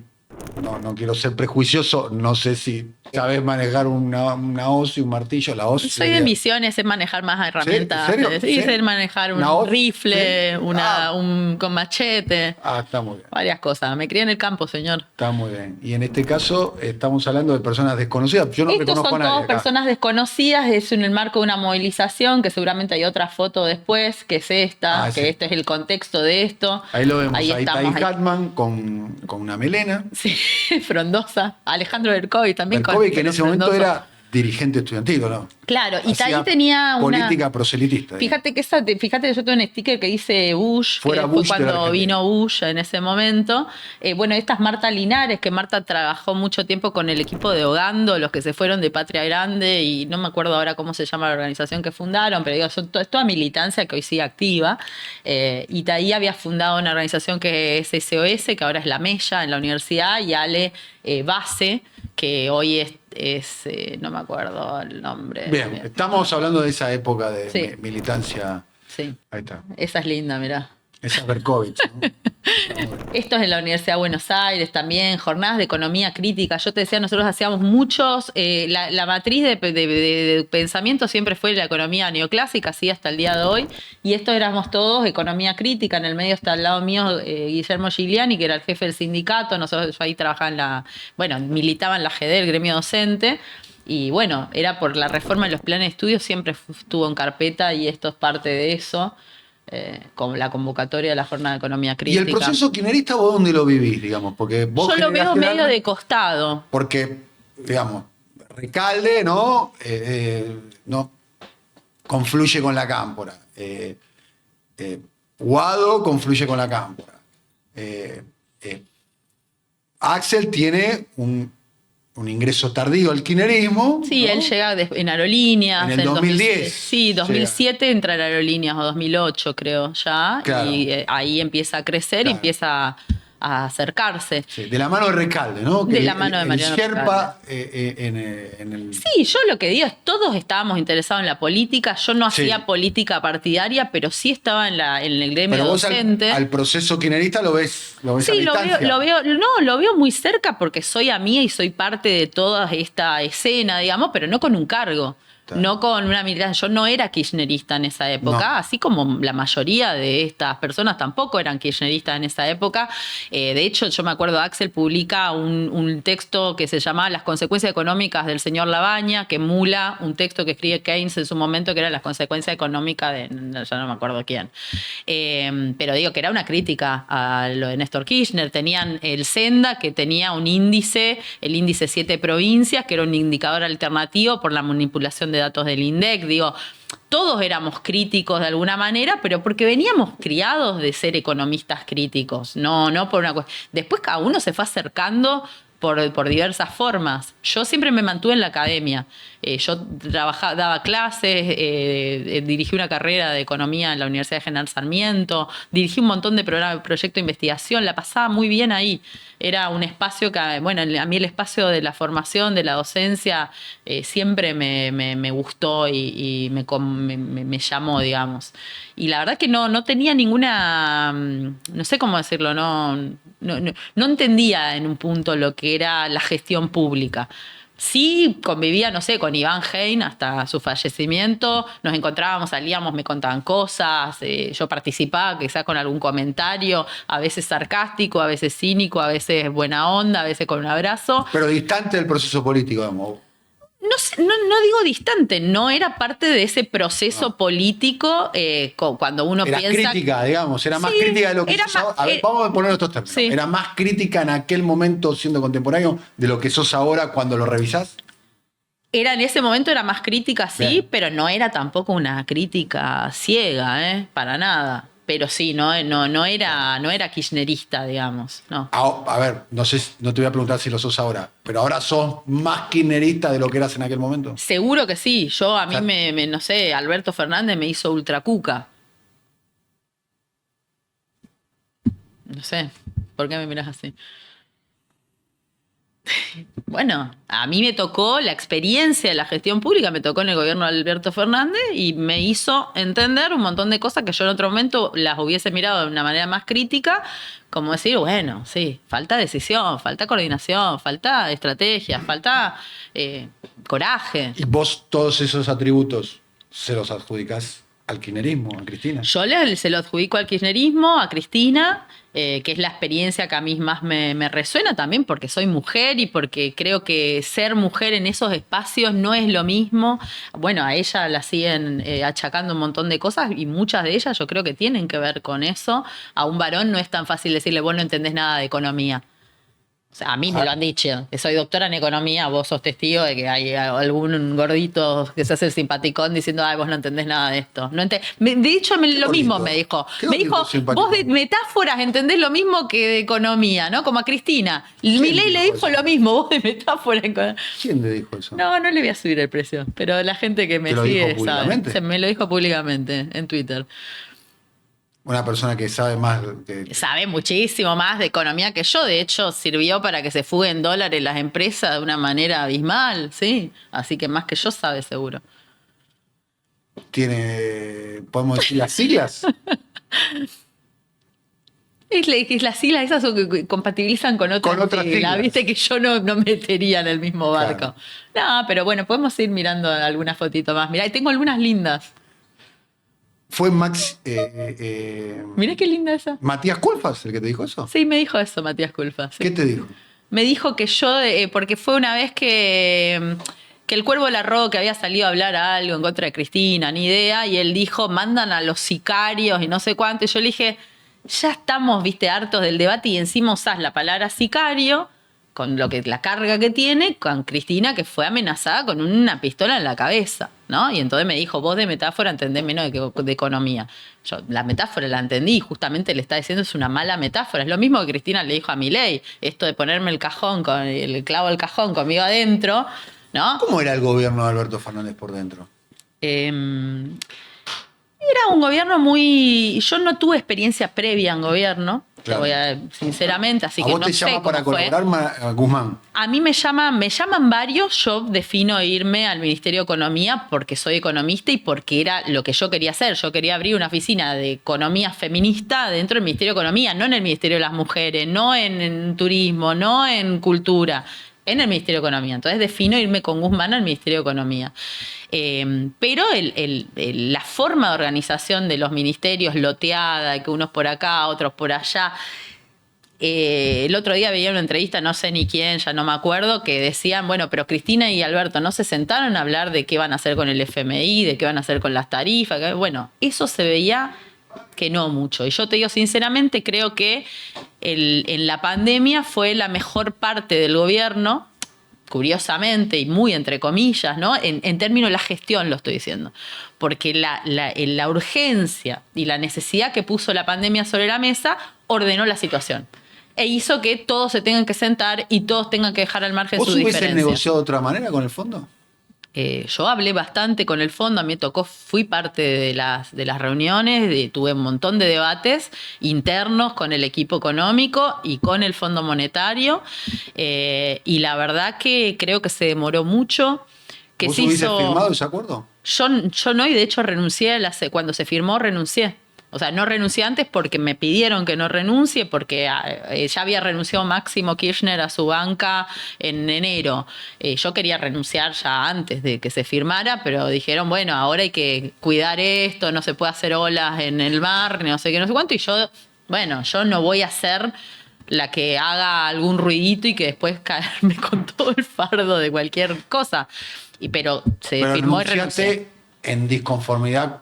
No quiero ser prejuicioso, no sé si sabes manejar una hoz y un martillo. La hoz
soy de misiones, sé manejar más herramientas.
¿En serio?
Sí, sé manejar un rifle, ¿sí? Con machete.
Está muy bien.
Varias cosas. Me crié en el campo, señor.
Está muy bien. Y en este caso estamos hablando de personas desconocidas. Yo no reconozco a nadie.
Estos son todas personas desconocidas. Es en el marco de una movilización, que seguramente hay otra foto después, que es esta, que este es el contexto de esto.
Ahí lo vemos. Ahí está
estamos,
Hartman con una melena.
Sí, frondosa. Alejandro Berkovich también.
Berkovich, que en ese momento era dirigente estudiantil, ¿no?
Claro, y ahí tenía una
política proselitista.
Fíjate que yo tengo un sticker que dice Bush,
Fuera
que
Bush
fue cuando vino Bush en ese momento. Esta es Marta Linares, que Marta trabajó mucho tiempo con el equipo de Ogando, los que se fueron de Patria Grande, y no me acuerdo ahora cómo se llama la organización que fundaron, pero digo, es toda militancia que hoy sigue activa. Y ahí había fundado una organización que es SOS, que ahora es La Mella en la universidad, y Ale Base, que hoy es no me acuerdo el nombre.
Bien, estamos hablando de esa época de
sí.
militancia.
Sí.
Ahí está.
Esa es linda, mirá.
Esa es Berkovich, ¿no?
Esto es en la Universidad de Buenos Aires también, jornadas de economía crítica. Yo te decía, nosotros hacíamos muchos, la matriz de pensamiento siempre fue la economía neoclásica, así hasta el día de hoy, y esto éramos todos economía crítica. En el medio está al lado mío Guillermo Gigliani, que era el jefe del sindicato. Nosotros, yo ahí trabajaba militaba en la GD, el gremio docente. Y bueno, era por la reforma de los planes de estudio, siempre estuvo en carpeta y esto es parte de eso. Con la convocatoria de la jornada de economía
¿Y
crítica.
el proceso kirchnerista vos dónde lo vivís, digamos? Porque vos
yo lo veo medio
generacionalmente-
de costado.
Porque, digamos, Recalde, ¿no? No confluye con la Cámpora. Guado confluye con la Cámpora. Axel tiene un ingreso tardío al kirchnerismo.
Sí,
¿no?
él llega en aerolíneas.
En el 2010
Sí, 2007 entra en aerolíneas, o 2008 creo ya.
Claro.
Y ahí empieza a crecer y
Claro.
empieza a acercarse.
Sí, de la mano de Recalde, ¿no?
De la mano de Mariano
El Sherpa en el...
Sí, yo lo que digo es todos estábamos interesados en la política. Yo no
Sí.
hacía política partidaria, pero sí estaba en el gremio
Pero vos
docente.
al proceso kirchnerista lo ves a
Sí,
distancia.
lo veo muy cerca porque soy amiga y soy parte de toda esta escena, digamos, pero no con un cargo.
Claro.
No con una militancia. Yo no era kirchnerista en esa época,
No.
así como la mayoría de estas personas tampoco eran kirchneristas en esa época. De hecho, yo me acuerdo, Axel publica un texto que se llamaba Las consecuencias económicas del señor Labaña, que emula un texto que escribe Keynes en su momento, que era Las consecuencias económicas de, ya no me acuerdo quién. Pero digo que era una crítica a lo de Néstor Kirchner. Tenían el Senda, que tenía un índice, el índice 7 provincias, que era un indicador alternativo por la manipulación de datos del INDEC. Digo, todos éramos críticos de alguna manera, pero porque veníamos criados de ser economistas críticos, no por una cuestión. Después cada uno se fue acercando por diversas formas. Yo siempre me mantuve en la academia. Yo daba clases, dirigí una carrera de economía en la Universidad de General Sarmiento, dirigí un montón de proyectos de investigación, la pasaba muy bien ahí. Era un espacio que, bueno, a mí el espacio de la formación, de la docencia, siempre me gustó y me llamó, digamos. Y la verdad que no tenía ninguna, no sé cómo decirlo, no entendía en un punto lo que era la gestión pública. Sí, convivía, no sé, con Iván Hein hasta su fallecimiento. Nos encontrábamos, salíamos, me contaban cosas. Yo participaba, quizás con algún comentario, a veces sarcástico, a veces cínico, a veces buena onda, a veces con un abrazo.
Pero distante del proceso político, digamos.
No sé, no digo distante, no era parte de ese proceso político cuando uno
Era
piensa.
crítica, digamos, era más
Sí,
crítica de lo que
era
sos
más-
ahora. A ver, vamos a poner estos términos.
Sí.
Era más crítica en aquel momento, siendo contemporáneo, de lo que sos ahora cuando lo revisás.
En ese momento era más crítica, sí,
Bien.
pero no era tampoco una crítica ciega, para nada. Pero sí, no era kirchnerista, digamos. No.
A ver, no sé, no te voy a preguntar si lo sos ahora, pero ahora sos más kirchnerista de lo que eras en aquel momento.
Seguro que sí. A mí
Claro.
no sé, Alberto Fernández me hizo ultra cuca. No sé, ¿por qué me miras así? Bueno, a mí me tocó la experiencia de la gestión pública, me tocó en el gobierno de Alberto Fernández y me hizo entender un montón de cosas que yo en otro momento las hubiese mirado de una manera más crítica, como decir, bueno, sí, falta decisión, falta coordinación, falta estrategia, falta coraje.
Y vos todos esos atributos se los adjudicás al kirchnerismo, a Cristina.
Yo se lo adjudico al kirchnerismo, a Cristina, que es la experiencia que a mí más me resuena también porque soy mujer y porque creo que ser mujer en esos espacios no es lo mismo. Bueno, a ella la siguen achacando un montón de cosas y muchas de ellas yo creo que tienen que ver con eso. A un varón no es tan fácil decirle, vos no entendés nada de economía. O sea, a mí me lo han dicho, que soy doctora en economía, vos sos testigo de que hay algún gordito que se hace el simpaticón diciendo, ay, vos no entendés nada de esto. De hecho, lo mismo
gordito?
me dijo.
¿Qué
Me
gordito
dijo,
simpaticón?
vos de metáforas entendés lo mismo que de economía, ¿no? Como a Cristina. Milei le
dijo
dijo
eso?
lo mismo, vos de metáforas.
¿Quién le dijo eso?
No le voy a subir el precio, pero la gente que me
¿Te lo dijo
sigue sabe.
públicamente?
Me lo dijo públicamente en Twitter.
Una persona que sabe más que...
Sabe muchísimo más de economía que yo. De hecho, sirvió para que se fuguen dólares las empresas de una manera abismal, sí. Así que más que yo sabe seguro.
Tiene, podemos decir, las siglas.
que las siglas esas que compatibilizan con otras siglas, viste que yo no metería en el mismo barco. Claro. No, pero bueno, podemos ir mirando algunas fotitos más. Mirá, tengo algunas lindas.
Fue Max...
Mirá qué linda esa.
¿Matías Culfas el que te dijo eso?
Sí, me dijo eso Matías Culfas. Sí.
¿Qué te dijo?
Me dijo que yo, porque fue una vez que el Cuervo Larroque había salido a hablar algo en contra de Cristina, ni idea, y él dijo, mandan a los sicarios y no sé cuánto. Y yo le dije, ya estamos, viste, hartos del debate y encima usás la palabra sicario, con la carga que tiene, con Cristina, que fue amenazada con una pistola en la cabeza, ¿no? Y entonces me dijo, vos de metáfora entendés menos de economía. Yo la metáfora la entendí y justamente le está diciendo es una mala metáfora. Es lo mismo que Cristina le dijo a Milei, esto de ponerme el clavo del cajón conmigo adentro, ¿no?
¿Cómo era el gobierno de Alberto Fernández por dentro?
Era un gobierno muy... Yo no tuve experiencia previa en gobierno, claro. Sinceramente, así que no sé cómo fue. ¿A vos te llaman para colaborar, Guzmán? A mí me llaman varios. Yo defino irme al Ministerio de Economía porque soy economista y porque era lo que yo quería hacer. Yo quería abrir una oficina de economía feminista dentro del Ministerio de Economía, no en el Ministerio de las Mujeres, no en turismo, no en cultura, en el Ministerio de Economía. Entonces defino irme con Guzmán al Ministerio de Economía. Pero la forma de organización de los ministerios, loteada, que unos por acá, otros por allá. El otro día veía una entrevista, no sé ni quién, ya no me acuerdo, que decían, bueno, pero Cristina y Alberto no se sentaron a hablar de qué van a hacer con el FMI, de qué van a hacer con las tarifas. Bueno, eso se veía que no mucho. Y yo te digo sinceramente, creo que en la pandemia fue la mejor parte del gobierno, curiosamente y muy entre comillas, ¿no? En términos de la gestión lo estoy diciendo, porque la urgencia y la necesidad que puso la pandemia sobre la mesa ordenó la situación e hizo que todos se tengan que sentar y todos tengan que dejar al margen su diferencia.
¿Vos hubieses negociado de otra manera con el fondo?
Yo hablé bastante con el fondo, a mí me tocó, fui parte de las reuniones, tuve un montón de debates internos con el equipo económico y con el Fondo Monetario, y la verdad que creo que se demoró mucho. Que
¿Vos hubieses firmado ese acuerdo?
Yo no, y de hecho renuncié, cuando se firmó renuncié. O sea, no renuncié antes porque me pidieron que no renuncie, porque ya había renunciado Máximo Kirchner a su banca en enero. Yo quería renunciar ya antes de que se firmara, pero dijeron, bueno, ahora hay que cuidar esto, no se puede hacer olas en el mar, no sé qué, no sé cuánto. Y yo no voy a ser la que haga algún ruidito y que después caerme con todo el fardo de cualquier cosa. Pero firmó y renuncié.
En disconformidad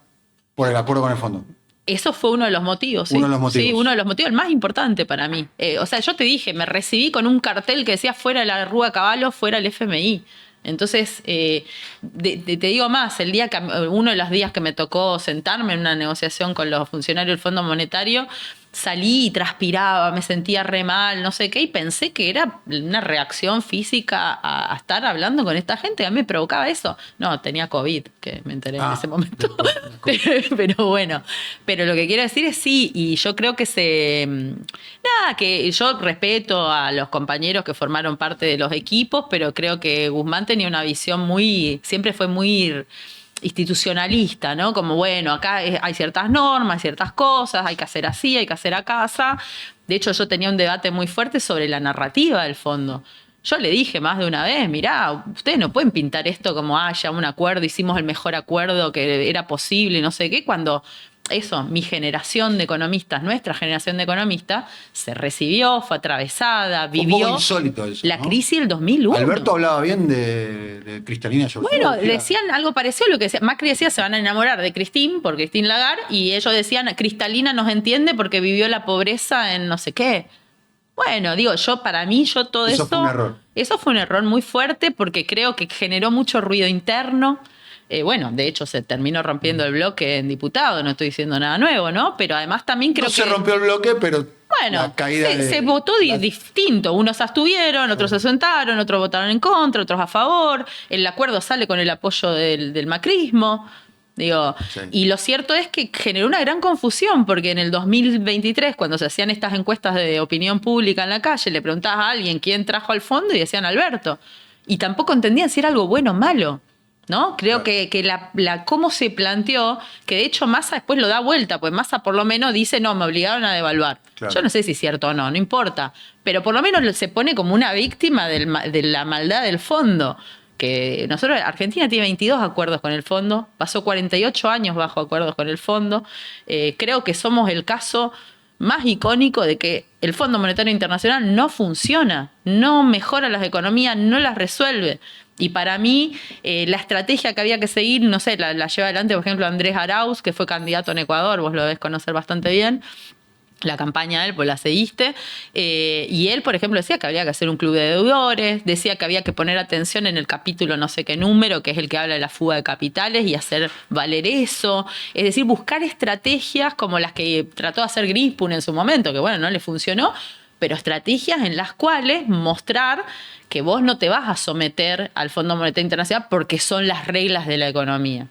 por el acuerdo con el fondo.
Eso fue uno de los motivos, ¿sí?
Uno de los motivos.
Sí, uno de los motivos, el más importante para mí. O sea, yo te dije, me recibí con un cartel que decía fuera la Rúa Caballo, fuera el FMI. Entonces, te digo más, uno de los días que me tocó sentarme en una negociación con los funcionarios del Fondo Monetario, salí y transpiraba, me sentía re mal, no sé qué, y pensé que era una reacción física a estar hablando con esta gente. A mí me provocaba eso. No, tenía COVID, que me enteré en ese momento. Pero bueno, pero lo que quiero decir es sí, y yo creo que que yo respeto a los compañeros que formaron parte de los equipos, pero creo que Guzmán tenía una visión siempre fue muy institucionalista, ¿no? Como, bueno, acá hay ciertas normas, hay ciertas cosas, hay que hacer así, hay que hacer acá. De hecho, yo tenía un debate muy fuerte sobre la narrativa del fondo. Yo le dije más de una vez, mirá, ustedes no pueden pintar esto como, ya un acuerdo, hicimos el mejor acuerdo que era posible, no sé qué, cuando mi generación de economistas, nuestra generación de economistas, se recibió, fue atravesada, vivió
insólito eso,
la crisis del 2001.
Alberto hablaba bien de Cristalina Georgieva.
Bueno, decían algo parecido a lo que decía. Macri decía, se van a enamorar de Cristín por Christine Lagarde, y ellos decían, Cristalina nos entiende porque vivió la pobreza en no sé qué. Bueno, digo, para mí todo eso
fue un error.
Eso fue un error muy fuerte porque creo que generó mucho ruido interno. De hecho se terminó rompiendo el bloque en diputado, no estoy diciendo nada nuevo, ¿no? Pero además también creo que...
No se rompió el bloque, pero la caída
se votó distinto. Unos se abstuvieron, otros se sentaron, otros votaron en contra, otros a favor. El acuerdo sale con el apoyo del macrismo. Sí. Y lo cierto es que generó una gran confusión, porque en el 2023, cuando se hacían estas encuestas de opinión pública en la calle, le preguntabas a alguien quién trajo al fondo y decían Alberto. Y tampoco entendían si era algo bueno o malo. ¿no? Creo
Claro.
que cómo se planteó, que de hecho Massa después lo da vuelta, pues Massa por lo menos dice, no, me obligaron a devaluar.
Claro.
Yo no sé si es cierto o no, no importa, pero por lo menos se pone como una víctima de la maldad del fondo. Que nosotros, Argentina tiene 22 acuerdos con el fondo, pasó 48 años bajo acuerdos con el fondo. Creo que somos el caso más icónico de que el Fondo Monetario Internacional no funciona, no mejora las economías, no las resuelve. Y para mí, la estrategia que había que seguir, no sé, la lleva adelante, por ejemplo, Andrés Arauz, que fue candidato en Ecuador, vos lo debés conocer bastante bien. La campaña de él, pues la seguiste. Y él, por ejemplo, decía que habría que hacer un club de deudores, decía que había que poner atención en el capítulo no sé qué número, que es el que habla de la fuga de capitales, y hacer valer eso. Es decir, buscar estrategias como las que trató de hacer Greenspan en su momento, que bueno, no le funcionó, pero estrategias en las cuales mostrar que vos no te vas a someter al Fondo Monetario Internacional porque son las reglas de la economía.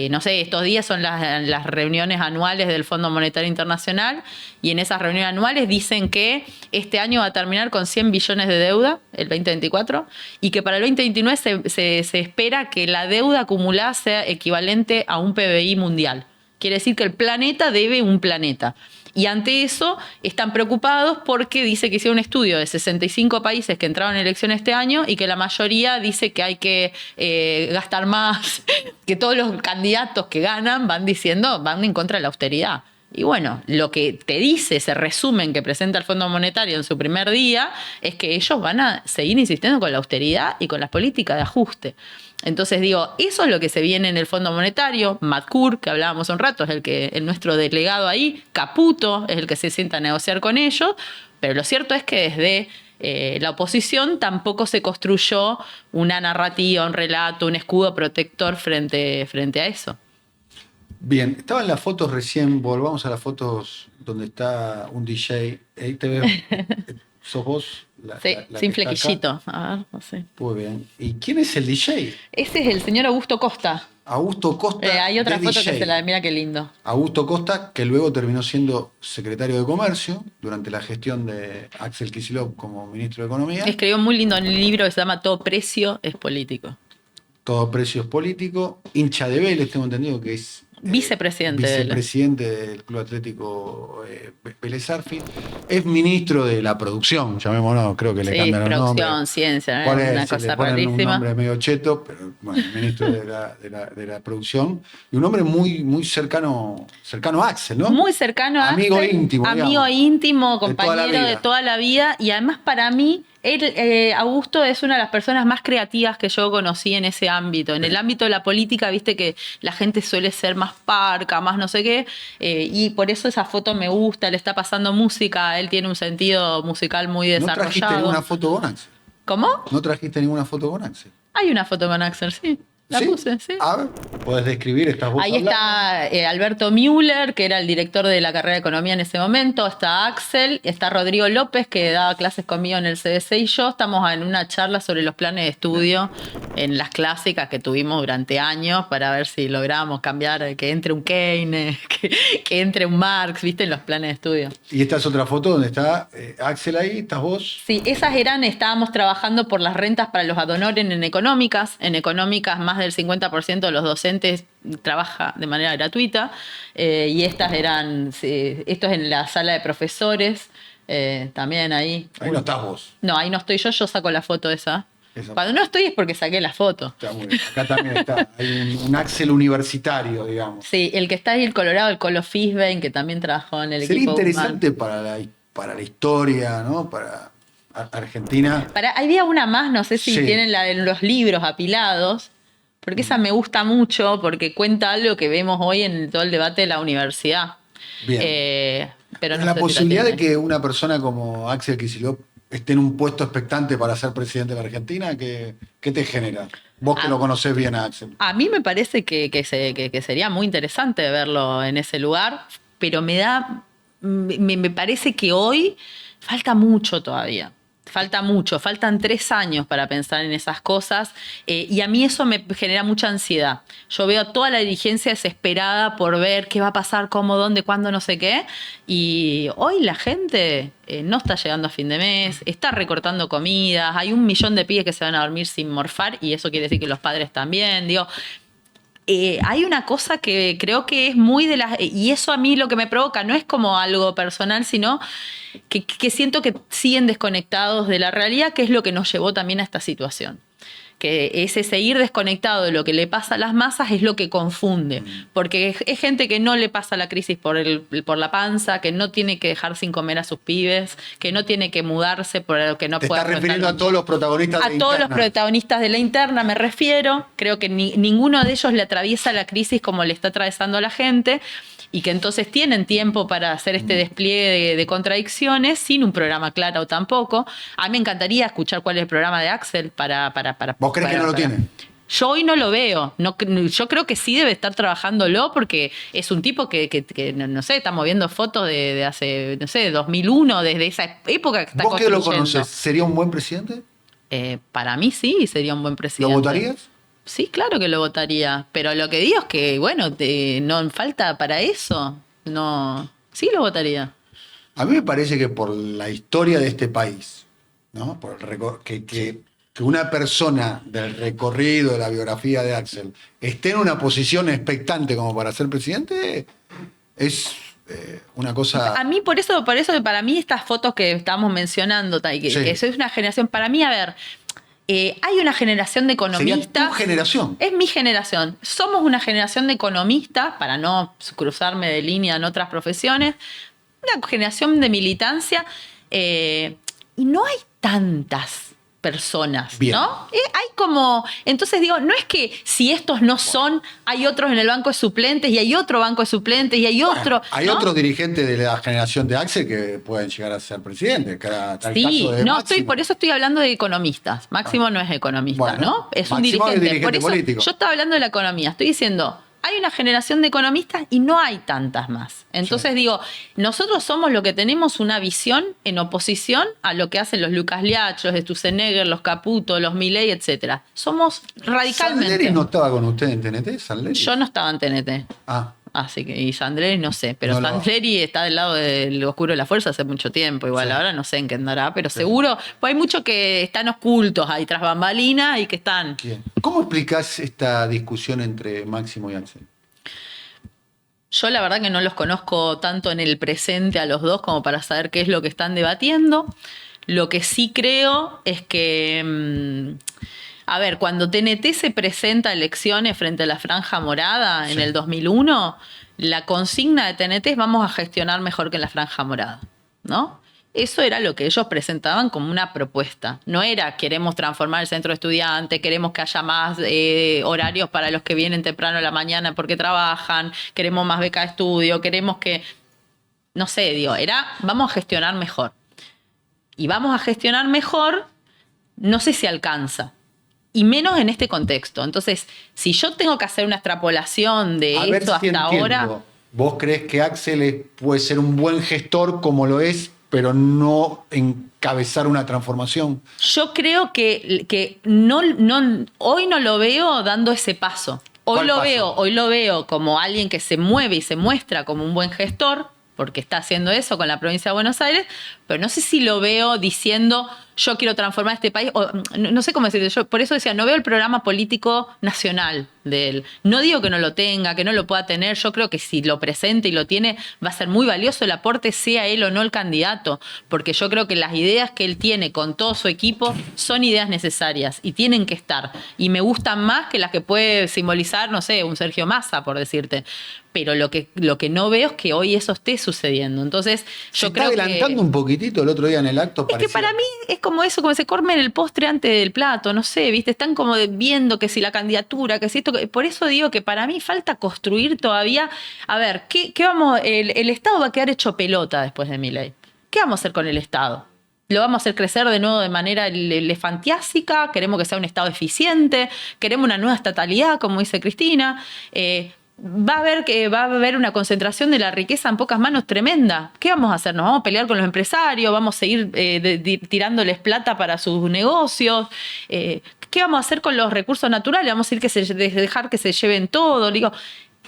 No sé, estos días son las reuniones anuales del Fondo Monetario Internacional, y en esas reuniones anuales dicen que este año va a terminar con 100 billones de deuda, el 2024, y que para el 2029 se espera que la deuda acumulada sea equivalente a un PBI mundial. Quiere decir que el planeta debe un planeta. Y ante eso están preocupados porque dice que hicieron un estudio de 65 países que entraron en elección este año y que la mayoría dice que hay que gastar más, que todos los candidatos que ganan van en contra de la austeridad. Y bueno, lo que te dice ese resumen que presenta el Fondo Monetario en su primer día es que ellos van a seguir insistiendo con la austeridad y con las políticas de ajuste. Entonces digo, eso es lo que se viene en el Fondo Monetario. Matkur, que hablábamos un rato, es nuestro delegado ahí. Caputo es el que se sienta a negociar con ellos. Pero lo cierto es que desde la oposición tampoco se construyó una narrativa, un relato, un escudo protector frente a eso.
Bien, estaban las fotos recién, volvamos a las fotos donde está un DJ. Ahí te veo. ¿Sos vos?
Sí,
la
sin
que está acá.
flequillito. A ver, no sé.
Muy bien. ¿Y quién es el DJ?
Ese es el señor Augusto Costa.
Augusto Costa.
Hay otra
de
foto
DJ.
que se la mira qué lindo.
Augusto Costa, que luego terminó siendo secretario de Comercio durante la gestión de Axel Kicillof como ministro de Economía.
Escribió muy lindo en el libro que se llama Todo precio es político.
Todo precio es político. Hincha de Vélez, tengo entendido que es
Vicepresidente de Vélez.
vicepresidente del Club Atlético Vélez Sarsfield. Es ministro de la producción, llamémoslo, creo que le
Sí,
cambian el nombre.
producción, ciencia,
¿Cuál es?
una
Se le
cosa
ponen un
rarísima.
nombre medio cheto, pero bueno, ministro de la producción. Y un hombre muy, muy cercano a Axel, ¿no?
Muy cercano a
Amigo
Axel,
íntimo,
amigo
digamos.
íntimo,
De toda la
compañero de
vida.
toda la vida. Y además para mí, Augusto es una de las personas más creativas que yo conocí en ese ámbito. En el ámbito de la política, viste que la gente suele ser más parca, más no sé qué. Y por eso esa foto me gusta, le está pasando música, él tiene un sentido musical muy
¿No
desarrollado.
trajiste ninguna foto con Axel?
¿Cómo?
¿No trajiste ninguna foto con Axel?
Hay una foto con Axel, sí. La
¿Sí?
puse, sí.
A ver, podés describir, estás vos
Ahí
hablando.
está Alberto Müller, que era el director de la carrera de Economía en ese momento. Está Axel, está Rodrigo López, que daba clases conmigo en el CBC, y yo estamos en una charla sobre los planes de estudio en las clásicas que tuvimos durante años para ver si logramos cambiar, que entre un Keynes, que entre un Marx, ¿viste? En los planes de estudio.
Y esta es otra foto donde está Axel ahí, estás vos.
Sí, estábamos trabajando por las rentas para los ad honorem en económicas. En económicas más del 50% de los docentes trabaja de manera gratuita. Y estas esto es en la sala de profesores, también ahí.
Ahí no estás vos.
No, ahí no estoy yo saco la foto esa.
Esa.
Cuando no estoy es porque saqué la foto.
Está muy bien. Acá también está. Hay un Axel universitario, digamos.
Sí, el que está ahí, el Colorado, el Colo Fisbein, que también trabajó en el
Sería
equipo
interesante para la historia, ¿no? Para Argentina.
Había una más, no sé si
Sí.
tienen la de los libros apilados, porque esa me gusta mucho, porque cuenta algo que vemos hoy en todo el debate de la universidad.
Bien.
Pero no
la
sé si
posibilidad de
tienen.
que una persona como Axel Kicillof esté en un puesto expectante para ser presidente de la Argentina, ¿qué te genera? Vos que lo conocés bien a Axel.
A mí me parece que sería muy interesante verlo en ese lugar, pero me parece que hoy falta mucho todavía. Falta mucho, faltan 3 años para pensar en esas cosas y a mí eso me genera mucha ansiedad. Yo veo a toda la dirigencia desesperada por ver qué va a pasar, cómo, dónde, cuándo, no sé qué. Y hoy la gente no está llegando a fin de mes, está recortando comidas, hay 1 millón de pibes que se van a dormir sin morfar y eso quiere decir que los padres también. Digo, hay una cosa que creo que es muy de las... Y eso a mí lo que me provoca no es como algo personal, sino que siento que siguen desconectados de la realidad, que es lo que nos llevó también a esta situación. Que ese seguir desconectado de lo que le pasa a las masas es lo que confunde. Porque es gente que no le pasa la crisis por la panza, que no tiene que dejar sin comer a sus pibes, que no tiene que mudarse por lo que no puede.
Te estás refiriendo a todos los protagonistas de la interna.
A todos los protagonistas de la interna me refiero. Creo que ninguno de ellos le atraviesa la crisis como le está atravesando a la gente. Y que entonces tienen tiempo para hacer este despliegue de contradicciones sin un programa claro tampoco. A mí me encantaría escuchar cuál es el programa de Axel para
¿Vos crees que no lo tiene?
Yo hoy no lo veo. No, yo creo que sí debe estar trabajándolo porque es un tipo que no sé, estamos viendo fotos de hace, no sé, 2001, desde esa época que está
¿Vos que
construyendo.
lo conoces, sería un buen presidente?
Para mí sí, sería un buen presidente.
¿Lo votarías?
Sí, claro que lo votaría. Pero lo que digo es que, bueno, no falta para eso. No, sí lo votaría.
A mí me parece que por la historia de este país, ¿no? Por que una persona del recorrido de la biografía de Axel esté en una posición expectante como para ser presidente, es una cosa...
A mí, por eso para mí estas fotos que estábamos mencionando, que soy una generación, para mí, a ver... hay una generación de economistas.
¿Sería tu generación?
Es mi generación. Somos una generación de economistas, para no cruzarme de línea en otras profesiones, una generación de militancia, y no hay tantas personas,
bien,
¿no? Hay como... Entonces digo, no es que si estos no son, hay otros en el banco de suplentes y hay otro banco de suplentes y hay otro...
Bueno, hay
¿no?
otros dirigentes de la generación de Axel que pueden llegar a ser presidentes.
Sí, no,
Máximo.
por eso estoy hablando de economistas. Máximo no es economista,
Bueno,
¿no? Es un
Máximo
dirigente.
es dirigente
Por eso
político.
yo estaba hablando de la economía. Estoy diciendo, hay una generación de economistas y no hay tantas más. Entonces digo, nosotros somos lo que tenemos una visión en oposición a lo que hacen los Lucas Liach, los Sturzenegger, los Caputo, los Milei, etcétera. Somos radicalmente...
¿Sandleri no estaba con usted en TNT? ¿Sandleri?
Yo no estaba en TNT.
Ah,
Así que, y Sandleri no sé, pero
No lo-
Sandleri está del lado del oscuro de la fuerza hace mucho tiempo, igual
Sí.
ahora no sé en qué andará, pero seguro, pues hay muchos que están ocultos ahí tras bambalinas y que están...
bien. ¿Cómo explicás esta discusión entre Máximo y Axel?
Yo la verdad que no los conozco tanto en el presente a los dos como para saber qué es lo que están debatiendo. Lo que sí creo es que... a ver, cuando TNT se presenta a elecciones frente a la Franja Morada en el 2001, la consigna de TNT es vamos a gestionar mejor que la Franja Morada, ¿no? Eso era lo que ellos presentaban como una propuesta. No era queremos transformar el centro de estudiantes, queremos que haya más horarios para los que vienen temprano a la mañana porque trabajan, queremos más beca de estudio, queremos que... No sé, digo, era vamos a gestionar mejor. Y vamos a gestionar mejor, no sé si alcanza. Y menos en este contexto. Entonces, si yo tengo que hacer una extrapolación de
A ver
esto
si
hasta
entiendo.
ahora...
¿Vos crees que Axel puede ser un buen gestor como lo es, pero no encabezar una transformación?
Yo creo que hoy no lo veo dando ese paso.
¿Cuál paso?
Hoy lo veo como alguien que se mueve y se muestra como un buen gestor, porque está haciendo eso con la provincia de Buenos Aires, pero no sé si lo veo diciendo yo quiero transformar este país, o no sé cómo decirlo, yo por eso decía, no veo el programa político nacional de él. No digo que no lo tenga, que no lo pueda tener, yo creo que si lo presenta y lo tiene, va a ser muy valioso el aporte, sea él o no el candidato, porque yo creo que las ideas que él tiene con todo su equipo son ideas necesarias y tienen que estar, y me gustan más que las que puede simbolizar, no sé, un Sergio Massa, por decirte. Pero lo que no veo es que hoy eso esté sucediendo. Entonces,
Se
yo
está
creo
adelantando
que...
un poquitito el otro día en el acto.
Es que para mí es como eso, como se comen el postre antes del plato, no sé, ¿viste? Están como viendo que si la candidatura, que si esto... Por eso digo que para mí falta construir todavía... A ver, ¿qué vamos? El Estado va a quedar hecho pelota después de Milei. ¿Qué vamos a hacer con el Estado? ¿Lo vamos a hacer crecer de nuevo de manera elefantiásica? ¿Queremos que sea un Estado eficiente? ¿Queremos una nueva estatalidad, como dice Cristina? va a haber una concentración de la riqueza en pocas manos tremenda. ¿Qué vamos a hacer? ¿Nos vamos a pelear con los empresarios? ¿Vamos a seguir tirándoles plata para sus negocios? ¿Qué vamos a hacer con los recursos naturales? ¿Vamos a dejar que se lleven todo? Digo,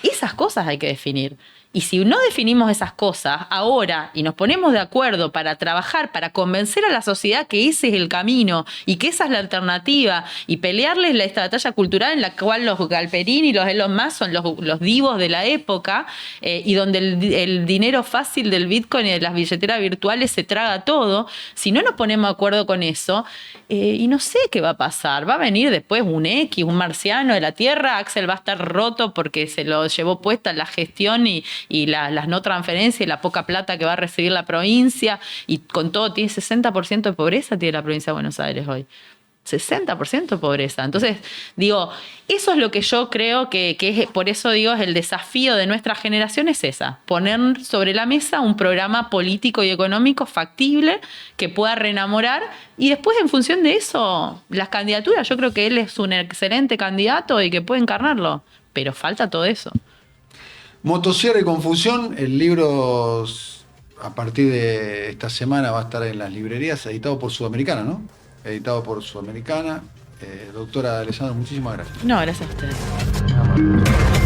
esas cosas hay que definir. Y si no definimos esas cosas ahora y nos ponemos de acuerdo para trabajar, para convencer a la sociedad que ese es el camino y que esa es la alternativa y pelearles esta batalla cultural en la cual los Galperín y los Elon Musk son los divos de la época y donde el dinero fácil del Bitcoin y de las billeteras virtuales se traga todo, si no nos ponemos de acuerdo con eso, y no sé qué va a pasar, va a venir después un un marciano de la Tierra, Axel va a estar roto porque se lo llevó puesta la gestión y las no transferencias y la poca plata que va a recibir la provincia, y con todo tiene 60% de pobreza, tiene la provincia de Buenos Aires hoy. 60% de pobreza. Entonces, digo, eso es lo que yo creo que es, por eso digo, es el desafío de nuestra generación, es esa, poner sobre la mesa un programa político y económico factible que pueda reenamorar, y después en función de eso, las candidaturas, yo creo que él es un excelente candidato y que puede encarnarlo, pero falta todo eso.
Motosierra y Confusión, el libro a partir de esta semana va a estar en las librerías, editado por Sudamericana, ¿no? Editado por Sudamericana. Doctora Alessandra, muchísimas gracias.
No, gracias a ustedes.